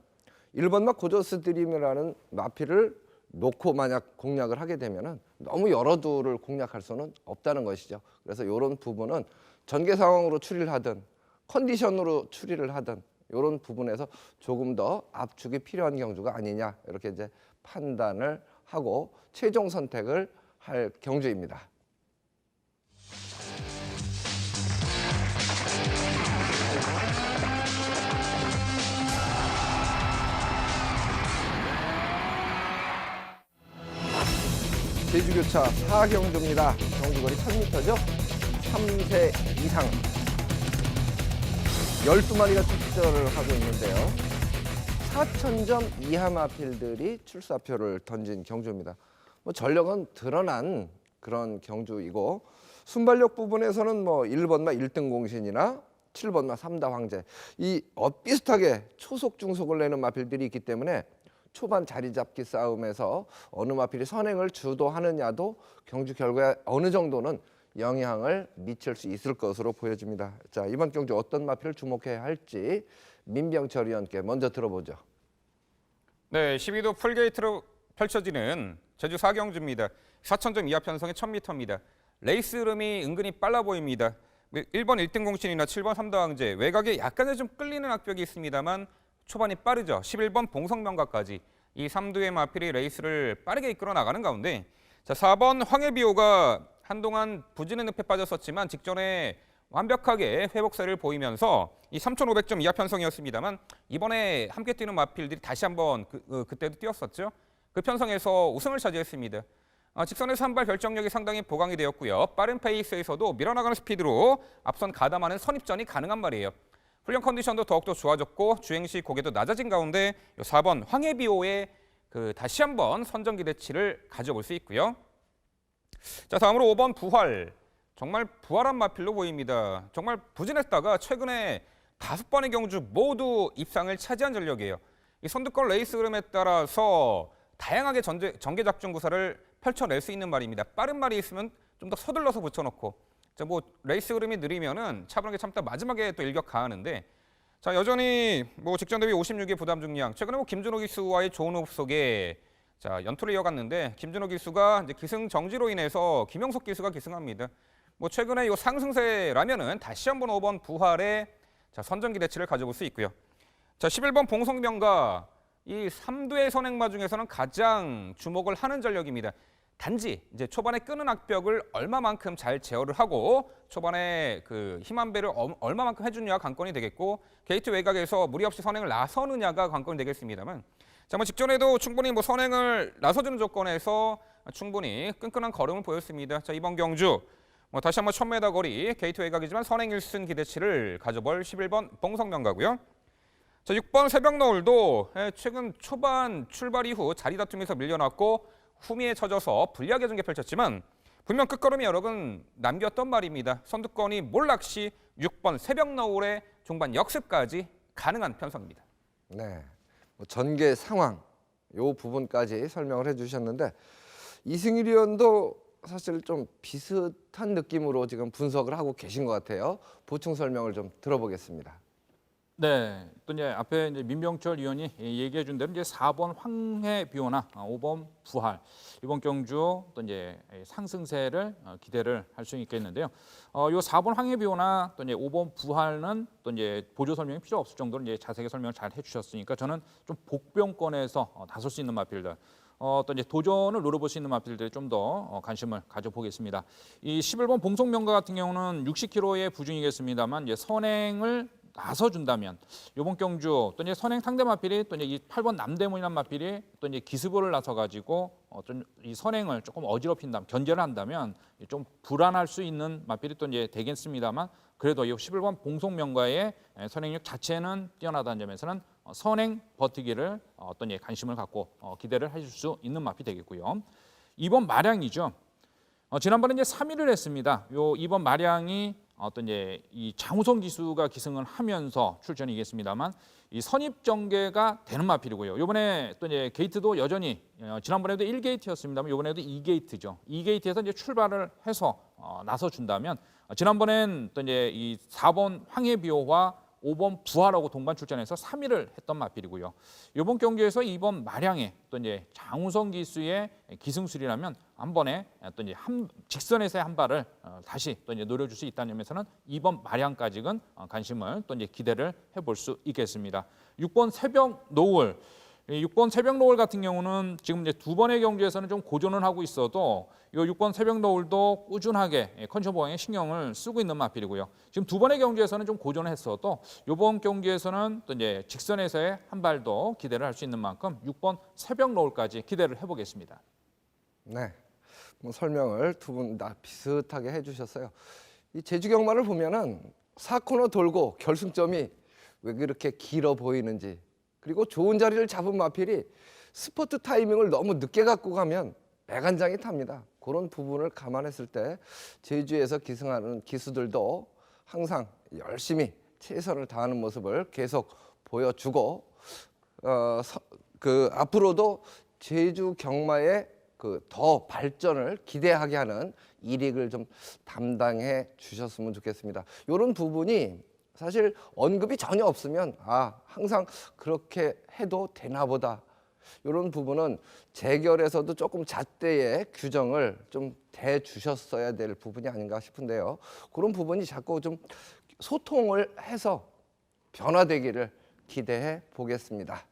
1번막 고저스 드림이라는 마필을 놓고 만약 공략을 하게 되면은 너무 여러 두를 공략할 수는 없다는 것이죠. 그래서 이런 부분은 전개 상황으로 추리를 하든 컨디션으로 추리를 하든 이런 부분에서 조금 더 압축이 필요한 경주가 아니냐 이렇게 이제 판단을 하고 최종 선택을 할 경주입니다. 제주교차 4경주입니다. 경주거리 1000m죠. 3세 이상 12마리가 출전을 하고 있는데요. 4,000점 이하 마필들이 출사표를 던진 경주입니다. 뭐 전력은 드러난 그런 경주이고 순발력 부분에서는 뭐 1번마 1등 공신이나 7번마 3다 황제 이 비슷하게 초속 중속을 내는 마필들이 있기 때문에 초반 자리 잡기 싸움에서 어느 마필이 선행을 주도하느냐도 경주 결과에 어느 정도는 영향을 미칠 수 있을 것으로 보여집니다. 자, 이번 경주 어떤 마필을 주목해야 할지 민병철 위원께 먼저 들어보죠. 네, 12도 풀게이트로 펼쳐지는 제주 4경주입니다. 4,000점 이하 편성의 1000m입니다. 레이스 흐름이 은근히 빨라 보입니다. 1번 1등 공신이나 7번 3다 황제 외곽에 약간의 좀 끌리는 악벽이 있습니다만 초반이 빠르죠. 11번 봉성명가까지 이 3두의 마필이 레이스를 빠르게 이끌어 나가는 가운데 자, 4번 황해비호가 한동안 부진의 늪에 빠졌었지만 직전에 완벽하게 회복세를 보이면서 이 3,500점 이하 편성이었습니다만 이번에 함께 뛰는 마필들이 다시 한번 그때도 뛰었었죠. 그 편성에서 우승을 차지했습니다. 직선에서 한 발 결정력이 상당히 보강이 되었고요. 빠른 페이스에서도 밀어나가는 스피드로 앞선 가담하는 선입전이 가능한 말이에요. 훈련 컨디션도 더욱더 좋아졌고 주행시 고개도 낮아진 가운데 4번 황해비호의 다시 한번 선정 기대치를 가져볼 수 있고요. 자, 다음으로 5번 부활. 정말 부활한 마필로 보입니다. 정말 부진했다가 최근에 5번의 경주 모두 입상을 차지한 전력이에요. 이 선두권 레이스 흐름에 따라서 다양하게 전개 작전 구사를 펼쳐낼 수 있는 말입니다. 빠른 말이 있으면 좀 더 서둘러서 붙여놓고 자, 뭐 레이스 흐름이 느리면은 차분하게 참다 마지막에 또 일격 가하는데 자, 여전히 뭐 직전 대비 56의 부담 중량. 최근에 뭐 김준호 기수와의 좋은 호흡 속에 자, 연투를 이어갔는데 김준호 기수가 이제 기승 정지로 인해서 김영석 기수가 기승합니다. 뭐 최근에 이 상승세라면은 다시 한번 5번 부활의 자, 선정 기대치를 가져볼 수 있고요. 자, 11번 봉성명가 이 3두의 선행마 중에서는 가장 주목을 하는 전력입니다. 단지 이제 초반에 끄는 악벽을 얼마만큼 잘 제어를 하고 초반에 그 힘한 배를 얼마만큼 해주느냐가 관건이 되겠고 게이트 외곽에서 무리 없이 선행을 나서느냐가 관건이 되겠습니다만 자, 뭐 직전에도 충분히 뭐 선행을 나서주는 조건에서 충분히 끈끈한 걸음을 보였습니다. 자, 이번 경주 뭐 다시 한번 1000m 거리 게이트 외곽이지만 선행 1승 기대치를 가져볼 11번 봉성명가고요. 자, 6번 새벽노을도 최근 초반 출발 이후 자리 다툼에서 밀려났고 후미에 쳐져서 불리하게 전개 펼쳤지만 분명 끝걸음이 여러 건 남겼던 말입니다. 선두권이 몰락시 6번 새벽노을의 종반 역습까지 가능한 편성입니다. 네, 뭐 전개 상황 요 부분까지 설명을 해주셨는데 이승일 위원도 사실 좀 비슷한 느낌으로 지금 분석을 하고 계신 것 같아요. 보충 설명을 좀 들어보겠습니다. 네, 또 이제 앞에 이제 민병철 위원이 얘기해 준 대로 이제 4번 황해비오나 5번 부할 이번 경주 또 이제 상승세를 기대를 할 수 있겠는데요. 요 4번 황해비오나 또 이제 5번 부할은 또 이제 보조 설명이 필요 없을 정도로 이제 자세하게 설명을 잘 해주셨으니까 저는 좀 복병권에서 나설 수 있는 마필들. 또 이제 도전을 노려볼 수 있는 마필들에 좀 더 관심을 가져보겠습니다. 이 11번 봉송명가 같은 경우는 60km의 부중이겠습니다만 이제 선행을 나서준다면 이번 경주 또 이제 선행 상대 마필이 또 이제 이 8번 남대문이라는 마필이 또 이제 기습을 나서 가지고 이 선행을 조금 어지럽힌다면 견제를 한다면 좀 불안할 수 있는 마필이 또 이제 되겠습니다만 그래도 이 11번 봉송명가의 선행력 자체는 뛰어나다는 점에서는 선행 버티기를 어떤 관심을 갖고 기대를 하실 수 있는 마필이 되겠고요. 2번 마량이죠. 지난번에 이제 3위를 했습니다. 요 2번 마량이 어떤 이제 이 장우성 기수가 기승을 하면서 출전이겠습니다만 이 선입 전개가 되는 마필이고요. 이번에 또 이제 게이트도 여전히 지난번에도 1게이트였습니다만 이번에도 2게이트죠. 2게이트에서 이제 출발을 해서 나서 준다면 지난번엔 또 이제 이 4번 황해비호와 5번 부하라고 동반 출전해서 3위를 했던 마필이고요. 이번 경기에서 2번 마량에 또 이제 장우성 기수의 기승술이라면 한 번에 또 이제 직선에서의 한 발을 다시 또 이제 노려줄 수 있다는 점에서는 2번 마량까지는 관심을 또 이제 기대를 해볼 수 있겠습니다. 6번 새벽 노을. 6번 새벽 노을 같은 경우는 지금 이제 두 번의 경기에서는 좀 고전을 하고 있어도 이 6번 새벽 노을도 꾸준하게 컨디션 보강에 신경을 쓰고 있는 마필이고요. 지금 두 번의 경기에서는 좀 고전을 했어도 이번 경기에서는 또 이제 직선에서의 한 발도 기대를 할 수 있는 만큼 6번 새벽 노을까지 기대를 해보겠습니다. 네, 뭐 설명을 두 분 다 비슷하게 해주셨어요. 이 제주 경마를 보면은 4코너 돌고 결승점이 왜 그렇게 길어 보이는지, 그리고 좋은 자리를 잡은 마필이 스포트 타이밍을 너무 늦게 갖고 가면 매간장이 탑니다. 그런 부분을 감안했을 때 제주에서 기승하는 기수들도 항상 열심히 최선을 다하는 모습을 계속 보여주고 앞으로도 제주 경마의 더 발전을 기대하게 하는 이익을 좀 담당해 주셨으면 좋겠습니다. 이런 부분이 사실 언급이 전혀 없으면 항상 그렇게 해도 되나 보다. 이런 부분은 재결에서도 조금 잣대의 규정을 좀 대주셨어야 될 부분이 아닌가 싶은데요. 그런 부분이 자꾸 좀 소통을 해서 변화되기를 기대해 보겠습니다.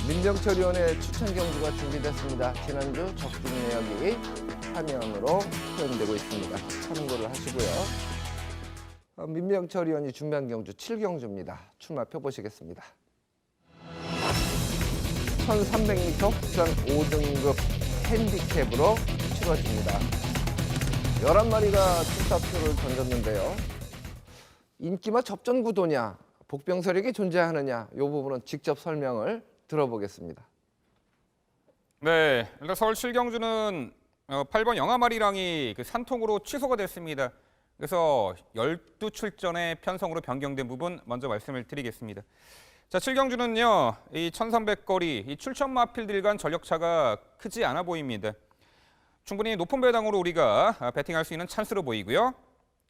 민병철 의원의 추천 경주가 준비됐습니다. 지난주 적중 내역이 화면으로 표현되고 있습니다. 참고를 하시고요. 민병철 의원이 준비한 경주 7경주입니다. 출마표 보시겠습니다. 1300m 국산 5등급 핸디캡으로 치러집니다. 11마리가 출사표를 던졌는데요. 인기마 접전 구도냐, 복병서력이 존재하느냐, 이 부분은 직접 설명을 들어보겠습니다. 네, 일단 서울 7경주는 8번 영아마리랑이 산통으로 취소가 됐습니다. 그래서 12출전의 편성으로 변경된 부분 먼저 말씀을 드리겠습니다. 자, 7경주는요, 이 1300거리, 이 출전 마필들 간 전력차가 크지 않아 보입니다. 충분히 높은 배당으로 우리가 배팅할 수 있는 찬스로 보이고요.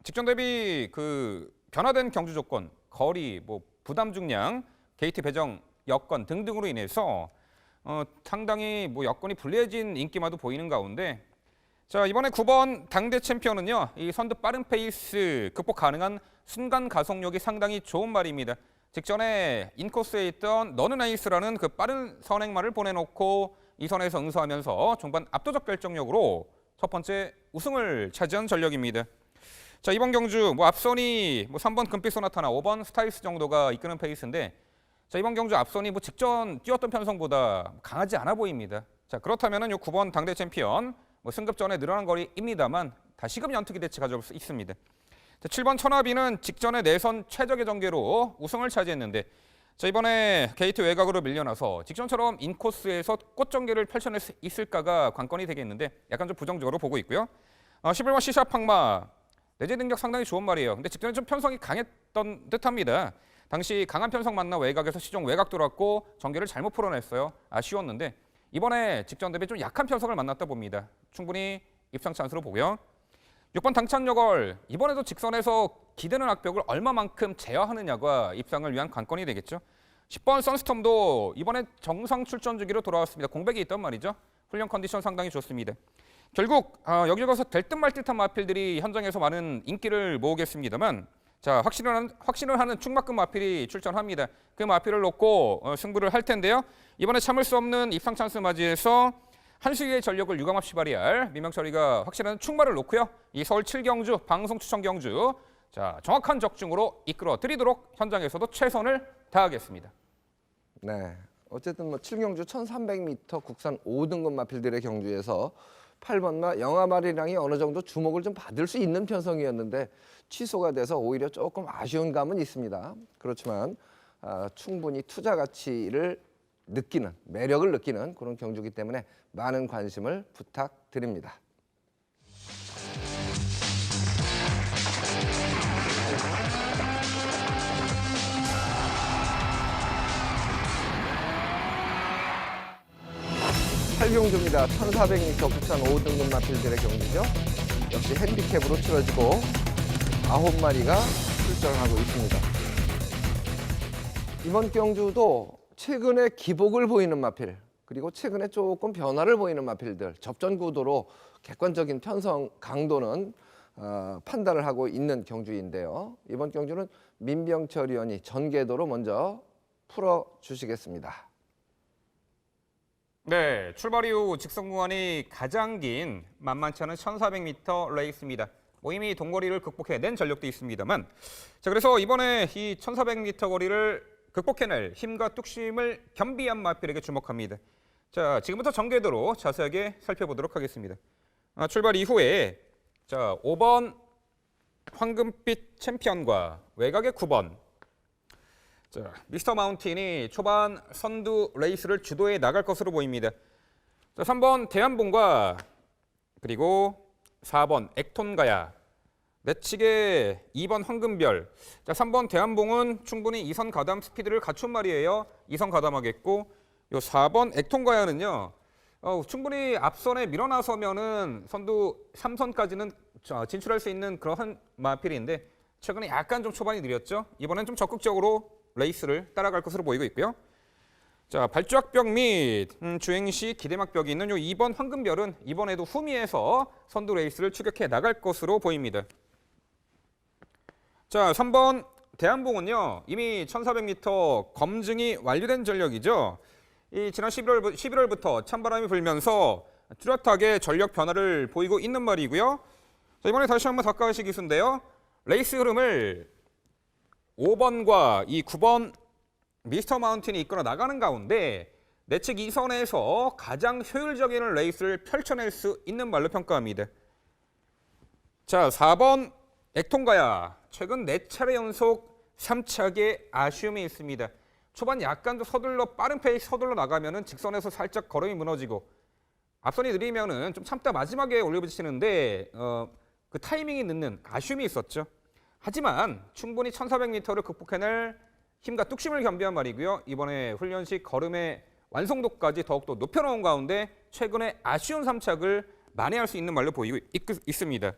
직전 대비 변화된 경주 조건, 거리, 부담 중량, 게이트 배정 여건 등등으로 인해서 상당히 여건이 불리해진 인기마도 보이는 가운데, 자, 이번에 9번 당대 챔피언은요, 이 선두 빠른 페이스 극복 가능한 순간 가속력이 상당히 좋은 말입니다. 직전에 인코스에 있던 너는 에이스라는 빠른 선행말을 보내놓고 이 선에서 응수하면서 종반 압도적 결정력으로 첫 번째 우승을 차지한 전력입니다. 자, 이번 경주 앞선이 3번 금빛 소나타나 5번 스타일스 정도가 이끄는 페이스인데, 자, 이번 경주 앞선이 직전 뛰었던 편성보다 강하지 않아 보입니다. 자, 그렇다면은 요 9번 당대 챔피언 승급 전에 늘어난 거리입니다만 다시금 연투기 대치 가져올 수 있습니다. 자, 7번 천하비는 직전에 내선 최적의 전개로 우승을 차지했는데, 자, 이번에 게이트 외곽으로 밀려나서 직전처럼 인코스에서 꽃전개를 펼쳐낼 수 있을까가 관건이 되겠는데 약간 좀 부정적으로 보고 있고요. 11번 시샤팡마 내재 능력 상당히 좋은 말이에요. 근데 직전에 좀 편성이 강했던 듯합니다. 당시 강한 편성 만나 외곽에서 시종 외곽 돌았고 전개를 잘못 풀어냈어요. 아쉬웠는데 이번에 직전 대비 좀 약한 편성을 만났다 봅니다. 충분히 입상 찬스로 보고요. 6번 당찬여걸 이번에도 직선에서 기대는 악벽을 얼마만큼 제어하느냐가 입상을 위한 관건이 되겠죠. 10번 선스톰도 이번에 정상 출전 주기로 돌아왔습니다. 공백이 있단 말이죠. 훈련 컨디션 상당히 좋습니다. 결국 여기저기서 될 듯 말 듯한 마필들이 현장에서 많은 인기를 모으겠습니다만 자 확신을 하는 충막금 마필이 출전합니다. 그 마필을 놓고 승부를 할 텐데요. 이번에 참을 수 없는 입상 찬스 맞이해서 한수위의 전력을 유감없이 발휘할 민명철이가 확실한 충마를 놓고요. 이 서울 7경주 방송 추천 경주 자 정확한 적중으로 이끌어 드리도록 현장에서도 최선을 다하겠습니다. 네, 어쨌든 뭐 7경주 1300m 국산 5등급 마필들의 경주에서 8번마 영아마리랑이 어느 정도 주목을 좀 받을 수 있는 편성이었는데 취소가 돼서 오히려 조금 아쉬운 감은 있습니다. 그렇지만 충분히 투자 가치를 느끼는, 매력을 느끼는 그런 경주이기 때문에 많은 관심을 부탁드립니다. 팔경주입니다. 1400m 국산 5등급 마필들의 경주죠. 역시 핸디캡으로 치러지고 9마리가 출전하고 있습니다. 이번 경주도 최근에 기복을 보이는 마필, 그리고 최근에 조금 변화를 보이는 마필들, 접전 구도로 객관적인 편성 강도는 판단을 하고 있는 경주인데요. 이번 경주는 민병철 의원이 전개도로 먼저 풀어주시겠습니다. 네, 출발 이후 직선 구간이 가장 긴 만만치 않은 1400m 레이스입니다. 이미 동거리를 극복해낸 전력도 있습니다만 자 그래서 이번에 이 1400m 거리를 극복해낼 힘과 뚝심을 겸비한 마필에게 주목합니다. 자 지금부터 전개도로 자세하게 살펴보도록 하겠습니다. 출발 이후에 자 5번 황금빛 챔피언과 외곽의 9번 자, 미스터 마운틴이 초반 선두 레이스를 주도해 나갈 것으로 보입니다. 자, 3번 대한봉과 그리고 4번 액톤가야, 내측의 2번 황금별. 자, 3번 대한봉은 충분히 2선 가담 스피드를 갖춘 말이에요. 2선 가담하겠고 요 4번 액톤가야는요. 충분히 앞선에 밀어나서면은 선두 3선까지는 진출할 수 있는 그런 마필인데 최근에 약간 좀 초반이 느렸죠. 이번엔 좀 적극적으로 레이스를 따라갈 것으로 보이고 있고요. 자, 발주악벽 및 주행 시 기대막벽이 있는 요 2번 황금별은 이번에도 후미에서 선두 레이스를 추격해 나갈 것으로 보입니다. 자, 3번 대한봉은요. 이미 1400m 검증이 완료된 전력이죠. 이 지난 11월부터 찬바람이 불면서 뚜렷하게 전력 변화를 보이고 있는 말이고요. 자, 이번에 다시 한번 닭가시 기수인데요. 레이스 흐름을 5번과 이 9번 미스터 마운틴이 이끌어 나가는 가운데 내측 2선에서 가장 효율적인 레이스를 펼쳐낼 수 있는 말로 평가합니다. 자, 4번 액통가야 최근 4차례 연속 3착의 아쉬움이 있습니다. 초반 약간 더 서둘러 빠른 페이스 서둘러 나가면은 직선에서 살짝 걸음이 무너지고 앞선이 느리면은 좀 참다 마지막에 올려붙이는데 그 타이밍이 늦는 아쉬움이 있었죠. 하지만 충분히 1400m를 극복해낼 힘과 뚝심을 겸비한 말이고요. 이번에 훈련식 걸음의 완성도까지 더욱더 높여놓은 가운데 최근에 아쉬운 3착을 만회할 수 있는 말로 보이고 있습니다.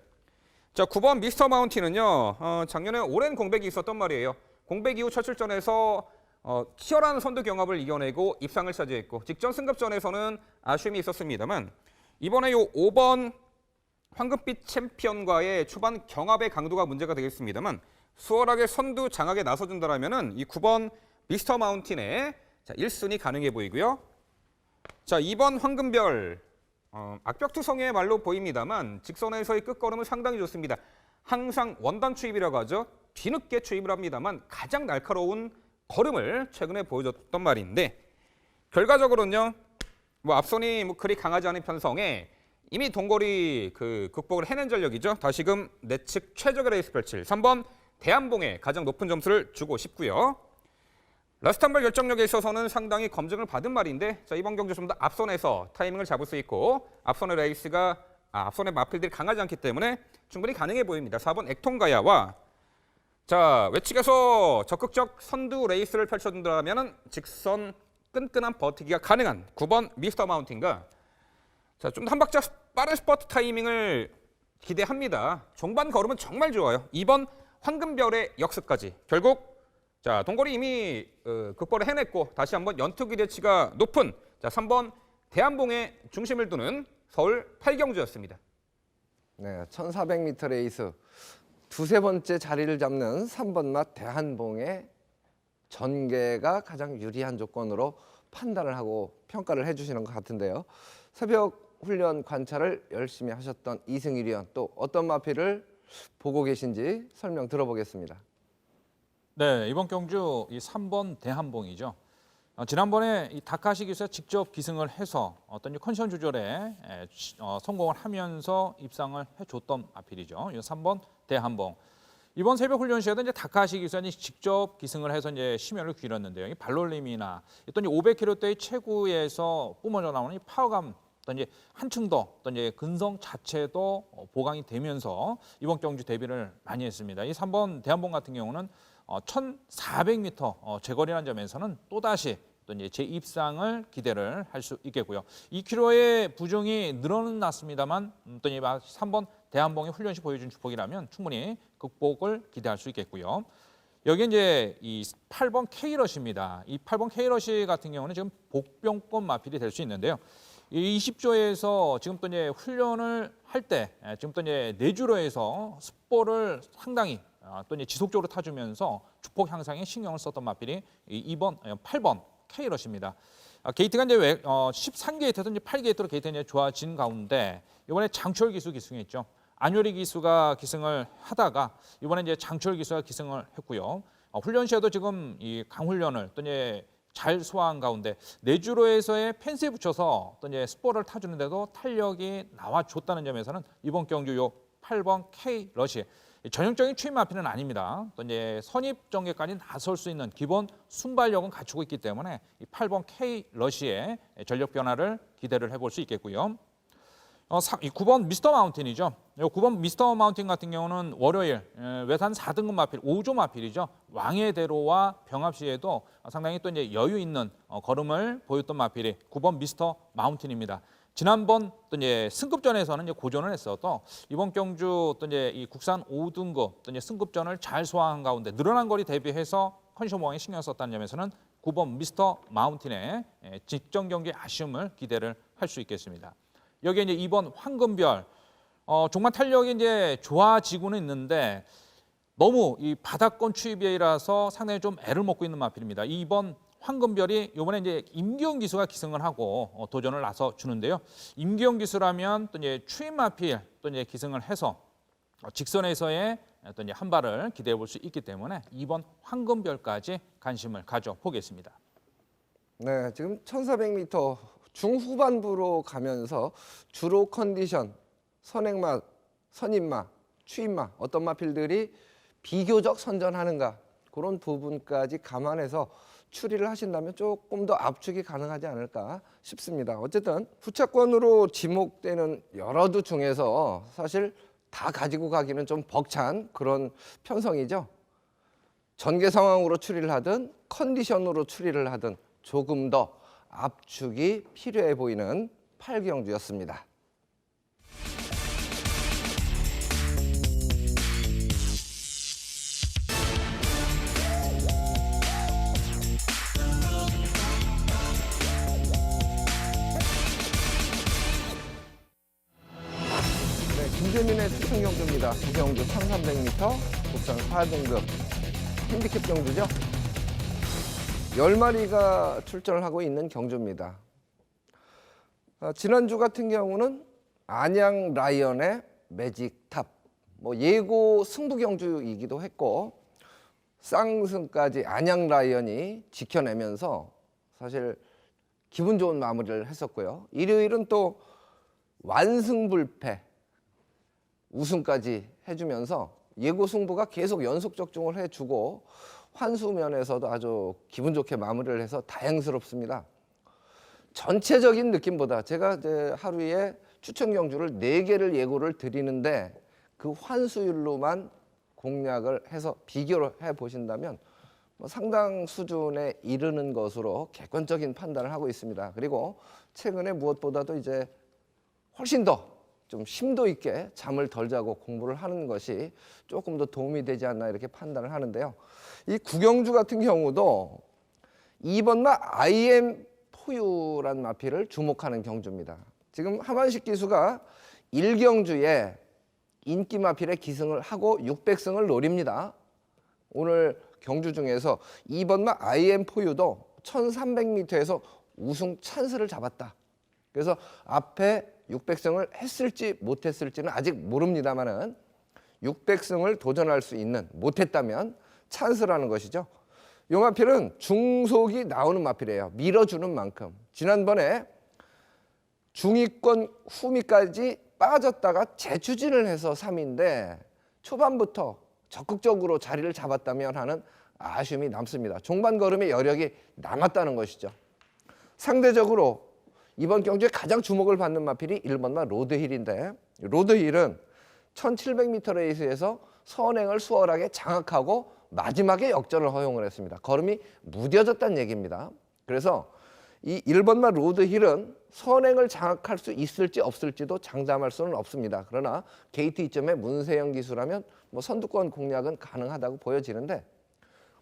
자, 9번 미스터 마운틴은요. 작년에 오랜 공백이 있었단 말이에요. 공백 이후 첫 출전에서 치열한 선두 경합을 이겨내고 입상을 차지했고 직전 승급전에서는 아쉬움이 있었습니다만 이번에 요 5번 황금빛 챔피언과의 초반 경합의 강도가 문제가 되겠습니다만 수월하게 선두 장악에 나서준다라면은 이 9번 미스터 마운틴의 1순위 가능해 보이고요. 자, 2번 황금별 악벽투성의 말로 보입니다만 직선에서의 끝걸음은 상당히 좋습니다. 항상 원단 추입이라고 하죠. 뒤늦게 추입을 합니다만 가장 날카로운 걸음을 최근에 보여줬던 말인데 결과적으로는요. 앞선이 그리 강하지 않은 편성에 이미 동거리 극복을 해낸 전력이죠. 다시금 내측 최적의 레이스 펼칠 3번 대한봉에 가장 높은 점수를 주고 싶고요. 라스트 한 발 결정력에 있어서는 상당히 검증을 받은 말인데 자, 이번 경주 좀 더 앞선에서 타이밍을 잡을 수 있고 앞선의 마필들이 강하지 않기 때문에 충분히 가능해 보입니다. 4번 액통가야와 자, 외측에서 적극적 선두 레이스를 펼쳐준다면 직선 끈끈한 버티기가 가능한 9번 미스터 마운틴과 자, 좀 더 한 박자 빠른 스퍼트 타이밍을 기대합니다. 종반 걸음은 정말 좋아요. 2번 황금별의 역습까지. 결국 자, 동거리 이미 극복을 해냈고 다시 한번 연투 기대치가 높은 자, 3번 대한봉의 중심을 두는 서울 8경주였습니다. 네, 1400m 레이스 두세 번째 자리를 잡는 3번 맛 대한봉의 전개가 가장 유리한 조건으로 판단을 하고 평가를 해주시는 것 같은데요. 새벽 훈련 관찰을 열심히 하셨던 이승일 위원 또 어떤 마필을 보고 계신지 설명 들어보겠습니다. 네, 이번 경주 이 3번 대한봉이죠. 지난번에 이 다카시 기수에 직접 기승을 해서 어떤 컨디션 조절에 성공을 하면서 입상을 해줬던 마필이죠. 이 3번 대한봉. 이번 새벽 훈련 시에도 이제 다카시 기수에 직접 기승을 해서 이제 심혈을 기울였는데요. 이 발놀림이나 또 500km대의 체구에서 뿜어져 나오는 이 파워감, 또 이제 한층 더 또 이제 근성 자체도 보강이 되면서 이번 경주 데뷔를 많이 했습니다. 이 3번 대한봉 같은 경우는 1,400m 제거리라는 점에서는 또다시 또 이제 재입상을 기대를 할 수 있겠고요. 2km의 부정이 늘어났습니다만 또 이 3번 대한봉이 훈련 시 보여준 주폭이라면 충분히 극복을 기대할 수 있겠고요. 여기 이제 이 8번 K러시입니다. 이 8번 K러시 같은 경우는 지금 복병권 마필이 될 수 있는데요. 이 20조에서 지금 또 이제 훈련을 할 때 지금 또 이제 내주로에서 습보를 상당히 또 이제 지속적으로 타주면서 주폭 향상에 신경을 썼던 마필이 8번 K러시입니다. 게이트가 이제 13게이트에서 이제 8게이트로 게이트가 이제 좋아진 가운데 이번에 장철 기수 기승했죠. 안효리 기수가 기승을 하다가 이번에 이제 장철 기수가 기승을 했고요. 훈련 시에도 지금 이 강훈련을 또 이제 잘 소화한 가운데 내주로에서의 펜스에 붙여서 또 이제 스포를 타주는데도 탄력이 나와줬다는 점에서는 이번 경주 요 8번 K러시 전형적인 추임 마필은 아닙니다. 또 이제 선입 전개까지 나설 수 있는 기본 순발력은 갖추고 있기 때문에 이 8번 K러시의 전력 변화를 기대를 해볼 수 있겠고요. 이 9번 미스터 마운틴이죠. 이 9번 미스터 마운틴 같은 경우는 월요일 외산 4등급 마필, 5조 마필이죠. 왕의 대로와 병합 시에도 상당히 또 이제 여유 있는 걸음을 보였던 마필이 9번 미스터 마운틴입니다. 지난번 또 이제 승급전에서는 이제 고전을 했어도 이번 경주 또 이제 이 국산 5등급 또 이제 승급전을 잘 소화한 가운데 늘어난 거리 대비해서 컨디션 보강에 신경 썼다는 점에서는 9번 미스터 마운틴의 직전 경기 아쉬움을 기대를 할 수 있겠습니다. 여기에 이제 2번 황금별 정말 탄력이 이제 좋아지고는 있는데 너무 이 바닥권 추입이라서 상당히 좀 애를 먹고 있는 마필입니다. 2번 황금별이 이번에 이제 임기영 기수가 기승을 하고 도전을 나서 주는데요. 임기영 기수라면 또 이제 추임 마필 또 이제 기승을 해서 직선에서의 또 이제 한 발을 기대해 볼 수 있기 때문에 2번 황금별까지 관심을 가져 보겠습니다. 네, 지금 1400m 중후반부로 가면서 주로 컨디션, 선행마, 선임마, 추임마 어떤 마필들이 비교적 선전하는가 그런 부분까지 감안해서 추리를 하신다면 조금 더 압축이 가능하지 않을까 싶습니다. 어쨌든 후차권으로 지목되는 여러 두 중에서 사실 다 가지고 가기는 좀 벅찬 그런 편성이죠. 전개 상황으로 추리를 하든 컨디션으로 추리를 하든 조금 더 압축이 필요해 보이는 8경주였습니다. 네, 김재민의 특성 경주입니다. 구경주 1300m, 국산 4등급 핸디캡 경주죠. 10마리가 출전을 하고 있는 경주입니다. 지난주 같은 경우는 안양 라이언의 매직탑, 예고 승부 경주이기도 했고 쌍승까지 안양 라이언이 지켜내면서 사실 기분 좋은 마무리를 했었고요. 일요일은 또 완승불패 우승까지 해주면서 예고 승부가 계속 연속 적중을 해주고 환수 면에서도 아주 기분 좋게 마무리를 해서 다행스럽습니다. 전체적인 느낌보다 제가 이제 하루에 추천 경주를 4개를 예고를 드리는데 그 환수율로만 공략을 해서 비교를 해 보신다면 뭐 상당 수준에 이르는 것으로 객관적인 판단을 하고 있습니다. 그리고 최근에 무엇보다도 이제 훨씬 더 좀 심도 있게 잠을 덜 자고 공부를 하는 것이 조금 더 도움이 되지 않나 이렇게 판단을 하는데요. 이 구경주 같은 경우도 2번마 IM 포유란 마필을 주목하는 경주입니다. 지금 하만식 기수가 1경주에 인기 마필에 기승을 하고 600승을 노립니다. 오늘 경주 중에서 2번마 IM 포유도 1300m에서 우승 찬스를 잡았다. 그래서 앞에 600승을 했을지 못했을지는 아직 모릅니다만은 600승을 도전할 수 있는, 못했다면 찬스라는 것이죠. 이 마필은 중속이 나오는 마필이에요. 밀어주는 만큼. 지난번에 중위권 후미까지 빠졌다가 재추진을 해서 3위인데 초반부터 적극적으로 자리를 잡았다면 하는 아쉬움이 남습니다. 종반 걸음의 여력이 남았다는 것이죠. 상대적으로 이번 경주에 가장 주목을 받는 마필이 1번마 로드힐인데, 로드힐은 1700m 레이스에서 선행을 수월하게 장악하고 마지막에 역전을 허용을 했습니다. 걸음이 무뎌졌다는 얘기입니다. 그래서 이 1번마 로드힐은 선행을 장악할 수 있을지 없을지도 장담할 수는 없습니다. 그러나 게이트 이점의 문세영 기수라면 뭐 선두권 공략은 가능하다고 보여지는데,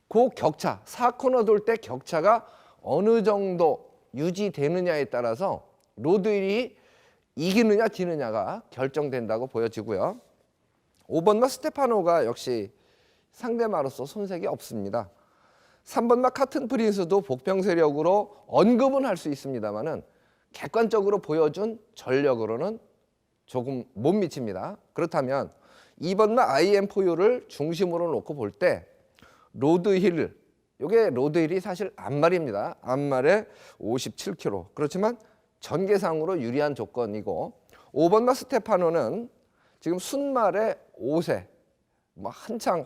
그 격차, 4코너 돌 때 격차가 어느 정도 유지되느냐에 따라서 로드힐이 이기느냐 지느냐가 결정된다고 보여지고요. 5번마 스테파노가 역시 상대마로서 손색이 없습니다. 3번마 카튼 프린스도 복병 세력으로 언급은 할 수 있습니다만은 객관적으로 보여준 전력으로는 조금 못 미칩니다. 그렇다면 2번마 IM 포유를 중심으로 놓고 볼 때 로드힐, 이게 로드힐이 사실 앞말입니다. 앞말에 57km. 그렇지만 전개상으로 유리한 조건이고, 5번마 스테파노는 지금 순말에 5세, 뭐 한창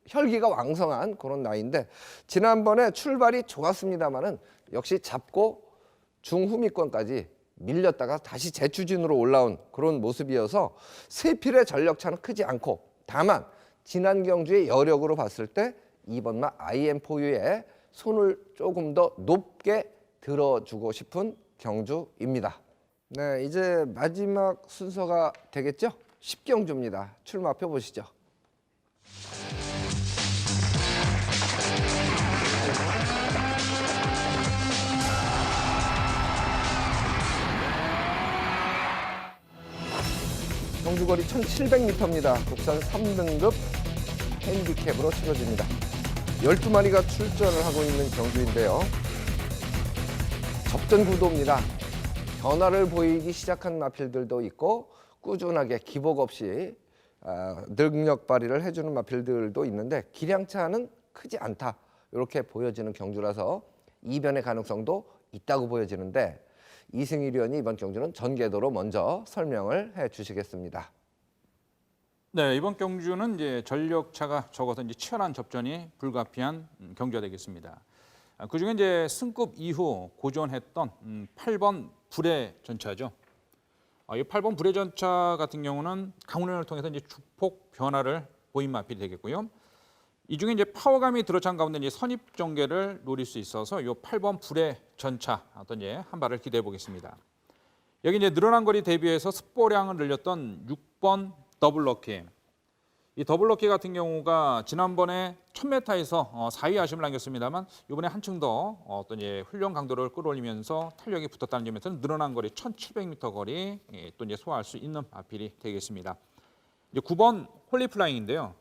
혈기가 왕성한 그런 나이인데 지난번에 출발이 좋았습니다만은 역시 잡고 중후미권까지 밀렸다가 다시 재추진으로 올라온 그런 모습이어서 세 필의 전력차는 크지 않고, 다만 지난 경주의 여력으로 봤을 때 2번마 IM 포유에 손을 조금 더 높게 들어주고 싶은 경주입니다. 네, 이제 마지막 순서가 되겠죠? 10경주입니다. 출마표 보시죠. 경주거리 1700m입니다. 국산 3등급 핸디캡으로 치러집니다. 12마리가 출전을 하고 있는 경주인데요. 접전 구도입니다. 변화를 보이기 시작한 마필들도 있고 꾸준하게 기복 없이 능력 발휘를 해주는 마필들도 있는데 기량차는 크지 않다, 이렇게 보여지는 경주라서 이변의 가능성도 있다고 보여지는데, 이승일 위원이 이번 경주는 전개도로 먼저 설명을 해주시겠습니다. 네, 이번 경주는 이제 전력차가 적어서 이제 치열한 접전이 불가피한 경주가 되겠습니다. 그중에 이제 승급 이후 고전했던 8번 불의 전차죠. 이 8번 불의 전차 같은 경우는 강훈련을 통해서 이제 주폭 변화를 보인 마필이 되겠고요. 이 중에 이제 파워감이 들어찬 가운데 이제 선입 전개를 노릴 수 있어서 이 8번 불의 전차 어떤 한 발을 기대해 보겠습니다. 여기 이제 늘어난 거리 대비해서 습보량을 늘렸던 6번 더블럭키. 이 더블럭키 같은 경우가 지난번에 1000m에서 4위 아쉬움을 남겼습니다만 이번에 한층 더 어떤 훈련 강도를 끌어올리면서 탄력이 붙었다는 점에서는 늘어난 거리 1700m 거리 또 이제 소화할 수 있는 마필이 되겠습니다. 이제 9번 홀리플라잉인데요.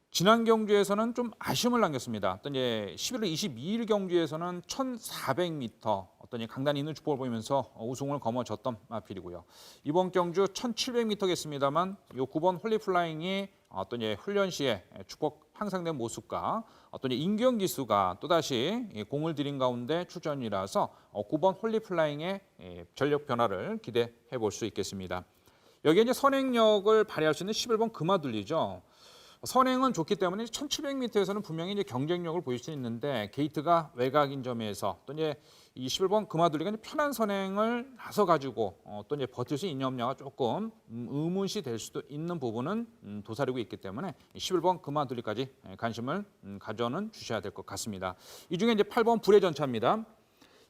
지난 경주에서는 좀 아쉬움을 남겼습니다. 어떤 11월 22일 경주에서는 1400m 어떤 강단이 있는 주폭을 보이면서 우승을 거머쥐었던 마필이고요. 이번 경주 1700m겠습니다만 이 9번 홀리플라잉이 어떤 훈련 시에 주폭 향상된 모습과 어떤 인경 기수가 또다시 공을 들인 가운데 출전이라서 9번 홀리플라잉의 전력 변화를 기대해 볼 수 있겠습니다. 여기에 이제 선행력을 발휘할 수 있는 11번 금화둘리죠. 선행은 좋기 때문에 1700m에서는 분명히 이제 경쟁력을 보일 수 있는데 게이트가 외곽인 점에서 또 이제 이 11번 금화둘리가 이제 편한 선행을 나서 가지고 또 이제 버틸 수 있느냐가 조금 의문시 될 수도 있는 부분은 도사리고 있기 때문에 11번 금화둘리까지 관심을 가져는 주셔야 될 것 같습니다. 이 중에 이제 8번 불의 전차입니다.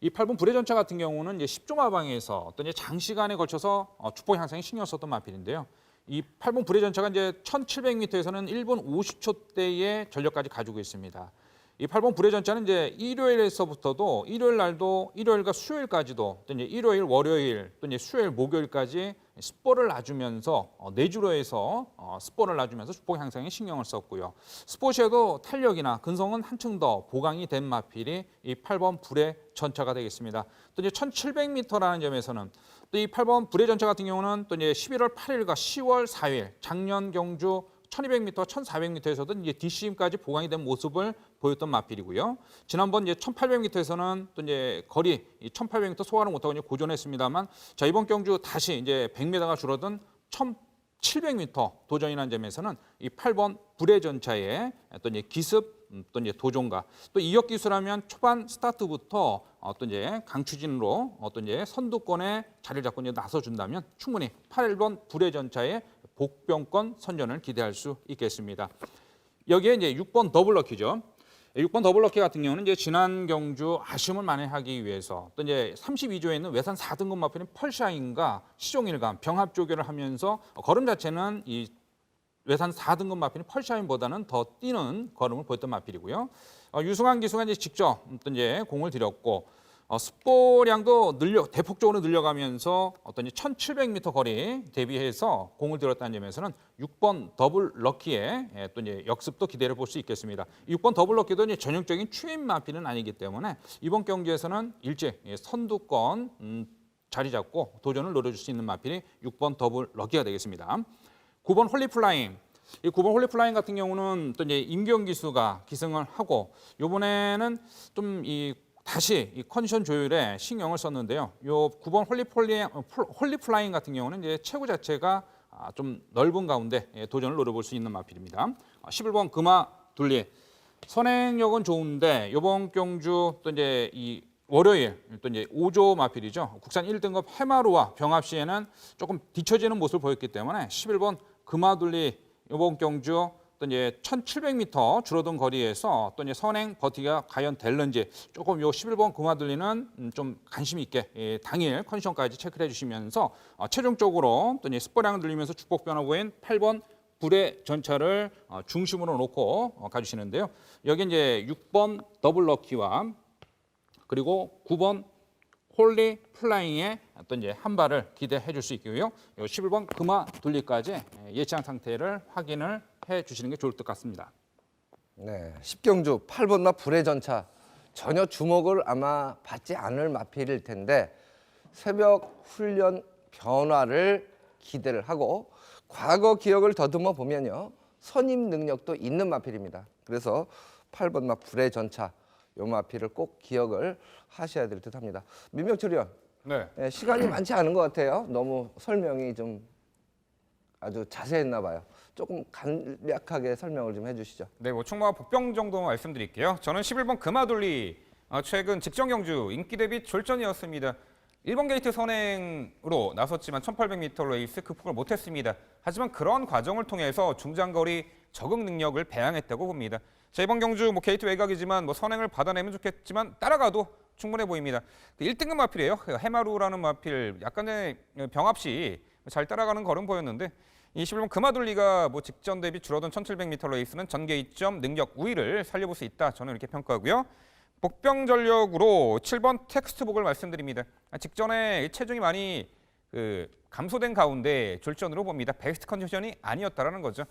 이 8번 불의 전차 같은 경우는 이제 10조 마방에서 어떤 이제 장시간에 걸쳐서 축복 향상에 신경 썼던 마필인데요. 이 8번 불의 전차가 이제 1700m에서는 1분 50초대의 전력까지 가지고 있습니다. 이 8번 불의 전차는 이제 일요일에서부터도 일요일 날도 일요일과 수요일까지도 또 이제 일요일, 월요일, 또 이제 수요일, 목요일까지 스포를 놔주면서 내주로 해서 스포를 놔주면서 축복 향상에 신경을 썼고요. 스포시에도 탄력이나 근성은 한층 더 보강이 된 마필이 이 8번 불의 전차가 되겠습니다. 또 이제 1700m라는 점에서는 또 이 8번 불의 전차 같은 경우는 또 이제 11월 8일과 10월 4일 작년 경주 1200m, 1400m에서도 이제 DCM까지 보강이 된 모습을 보였던 마필이고요. 지난번 이제 1800m에서는 또 이제 거리 1800m 소화를 못하고 이제 고전했습니다만, 자 이번 경주 다시 이제 100m가 줄어든 1700m 도전이라는 점에서는 이 8번 불의 전차의 또 이제 기습 또 이제 도전과 또 이역 기수라면 초반 스타트부터 또 이제 강추진으로 또 이제 선두권에 자리를 잡고 이제 나서 준다면 충분히 8번 불의 전차의 복병권 선전을 기대할 수 있겠습니다. 여기에 이제 6번 더블럭키죠. 6번 더블럭키 같은 경우는 이제 지난 경주 아쉬움을 만회하기 위해서 또 이제 32조에 있는 외산 4등급 마필인 펄샤인과 시종일관 병합 조결을 하면서 걸음 자체는 이 외산 4등급 마필인 펄샤인보다는 더 뛰는 걸음을 보였던 마필이고요. 유승환 기수가 이제 직접 또 이제 공을 들였고 스포량도 대폭적으로 늘려가면서 어떤 1700m 거리 대비해서 공을 들었다는 점에서는 6번 더블 럭키의 또 이제 역습도 기대를 볼 수 있겠습니다. 6번 더블 럭키도 이제 전형적인 추임 마필은 아니기 때문에 이번 경기에서는 일찍 선두권 자리 잡고 도전을 노려줄 수 있는 마필이 6번 더블 럭키가 되겠습니다. 9번 홀리플라잉. 이 9번 홀리플라잉 같은 경우는 또 이제 임경 기수가 기승을 하고 이번에는 좀 다시 이 컨디션 조율에 신경을 썼는데요. 요 9번 홀리플라잉 같은 경우는 이제 체구 자체가 좀 넓은 가운데 도전을 노려볼 수 있는 마필입니다. 11번 금화 둘리. 선행력은 좋은데 이번 경주 또 이제 이 월요일 또 이제 5조 마필이죠. 국산 1등급 해마루와 병합 시에는 조금 뒤처지는 모습을 보였기 때문에 11번 금화둘리 이번 경주 또 이제 1700m 줄어든 거리에서 또 이제 선행 버티기가 과연 될는지 조금 요 11번 금화둘리는 좀 관심 있게 당일 컨디션까지 체크를 해주시면서 최종적으로 또 이제 스포량을 늘리면서 축복 변화구인 8번 불의 전차를 중심으로 놓고 가주시는데요. 여기 이제 6번 더블 럭키와 그리고 9번 홀리 플라잉의 어떤 이제 한 발을 기대해 줄 수 있고요. 11번 금화 둘리까지 예상 상태를 확인을 해 주시는 게 좋을 것 같습니다. 네, 10경주 8번마 불의 전차 전혀 주목을 아마 받지 않을 마필일 텐데 새벽 훈련 변화를 기대를 하고 과거 기억을 더듬어 보면요. 선임 능력도 있는 마필입니다. 그래서 8번마 불의 전차 요 마필을 꼭 기억을 하셔야 될 듯합니다. 민병철 의원, 네. 시간이 많지 않은 것 같아요. 너무 설명이 좀 아주 자세했나 봐요. 조금 간략하게 설명을 좀 해주시죠. 네, 뭐 총무와 복병 정도 말씀드릴게요. 저는 11번 금화둘리 최근 직전 경주 인기 대비 졸전이었습니다. 1번 게이트 선행으로 나섰지만 1800m 레이스 극복을 못했습니다. 하지만 그런 과정을 통해서 중장거리 적응 능력을 배양했다고 봅니다. 자, 이번 경주 뭐 게이트 외곽이지만 뭐 선행을 받아내면 좋겠지만 따라가도 충분해 보입니다. 1등급 마필이에요. 해마루라는 마필 약간의 병합시 잘 따라가는 걸음 보였는데 이 11번 금화둘리가 뭐 직전 대비 줄어든 1700m 레이스는 전개이점 능력 우위를 살려볼 수 있다. 저는 이렇게 평가하고요. 복병 전력으로 7번 텍스트북을 말씀드립니다. 직전에 체중이 많이 감소된 가운데 졸전으로 봅니다. 베스트 컨디션이 아니었다라는 거죠.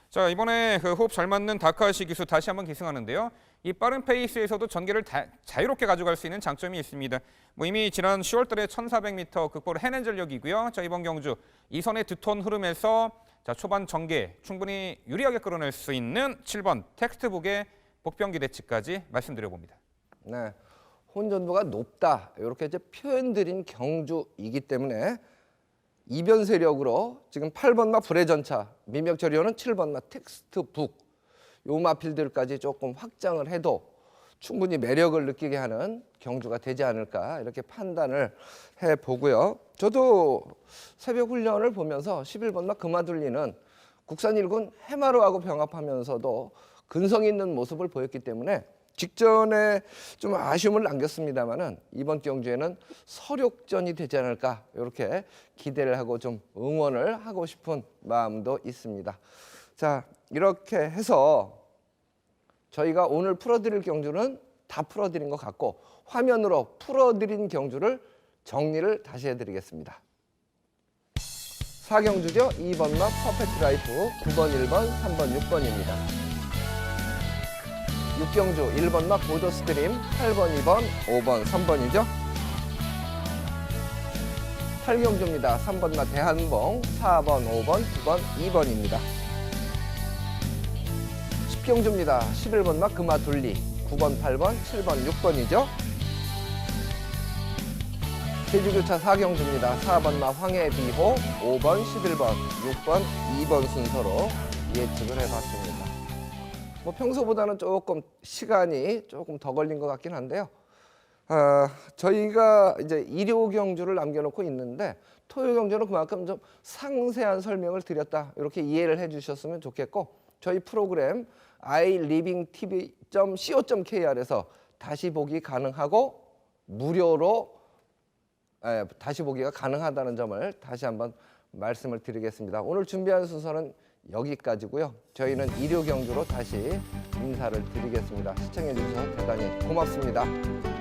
자, 이번에 호흡 잘 맞는 다카시 기수 다시 한번 기승하는데요. 이 빠른 페이스에서도 전개를 자유롭게 가져갈 수 있는 장점이 있습니다. 뭐 이미 지난 10월달에 1400m 극복을 해낸 전력이고요. 자, 이번 경주 2선의 두톤 흐름에서 자, 초반 전개 충분히 유리하게 끌어낼 수 있는 7번 텍스트북의 복병 기대치까지 말씀드려봅니다. 네, 혼전도가 높다 이렇게 이제 표현드린 경주이기 때문에 이변 세력으로 지금 8번마 불의 전차, 민병철 의원은 7번마 텍스트북 요 마필들까지 조금 확장을 해도 충분히 매력을 느끼게 하는 경주가 되지 않을까 이렇게 판단을 해보고요. 저도 새벽 훈련을 보면서 11번마 금화둘리는 국산 1군 해마루하고 병합하면서도 근성 있는 모습을 보였기 때문에 직전에 좀 아쉬움을 남겼습니다만은 이번 경주에는 서력전이 되지 않을까 이렇게 기대를 하고 좀 응원을 하고 싶은 마음도 있습니다. 자, 이렇게 해서 저희가 오늘 풀어드릴 경주는 다 풀어드린 것 같고 화면으로 풀어드린 경주를 정리를 다시 해드리겠습니다. 4경주죠. 2번 막 퍼펙트 라이프, 9번, 1번, 3번, 6번입니다. 6경주 1번 막 보더 스트림, 8번, 2번, 5번, 3번이죠. 8경주입니다. 3번 막 대한봉, 4번, 5번, 9번, 2번입니다. 10경주입니다. 11번 막 금화둘리, 9번, 8번, 7번, 6번이죠. 제주교차 4경주입니다. 4번 막 황해비호, 5번, 11번, 6번, 2번 순서로 예측을 해봤습니다. 뭐 평소보다는 조금 시간이 조금 더 걸린 것 같긴 한데요. 저희가 이제 일요 경주를 남겨놓고 있는데 토요 경주는 그만큼 좀 상세한 설명을 드렸다 이렇게 이해를 해주셨으면 좋겠고 저희 프로그램 ilivingtv.co.kr에서 다시 보기 가능하고 무료로 다시 보기가 가능하다는 점을 다시 한번 말씀을 드리겠습니다. 오늘 준비한 순서는 여기까지고요. 저희는 일요 경주로 다시 인사를 드리겠습니다. 시청해 주셔서 대단히 고맙습니다.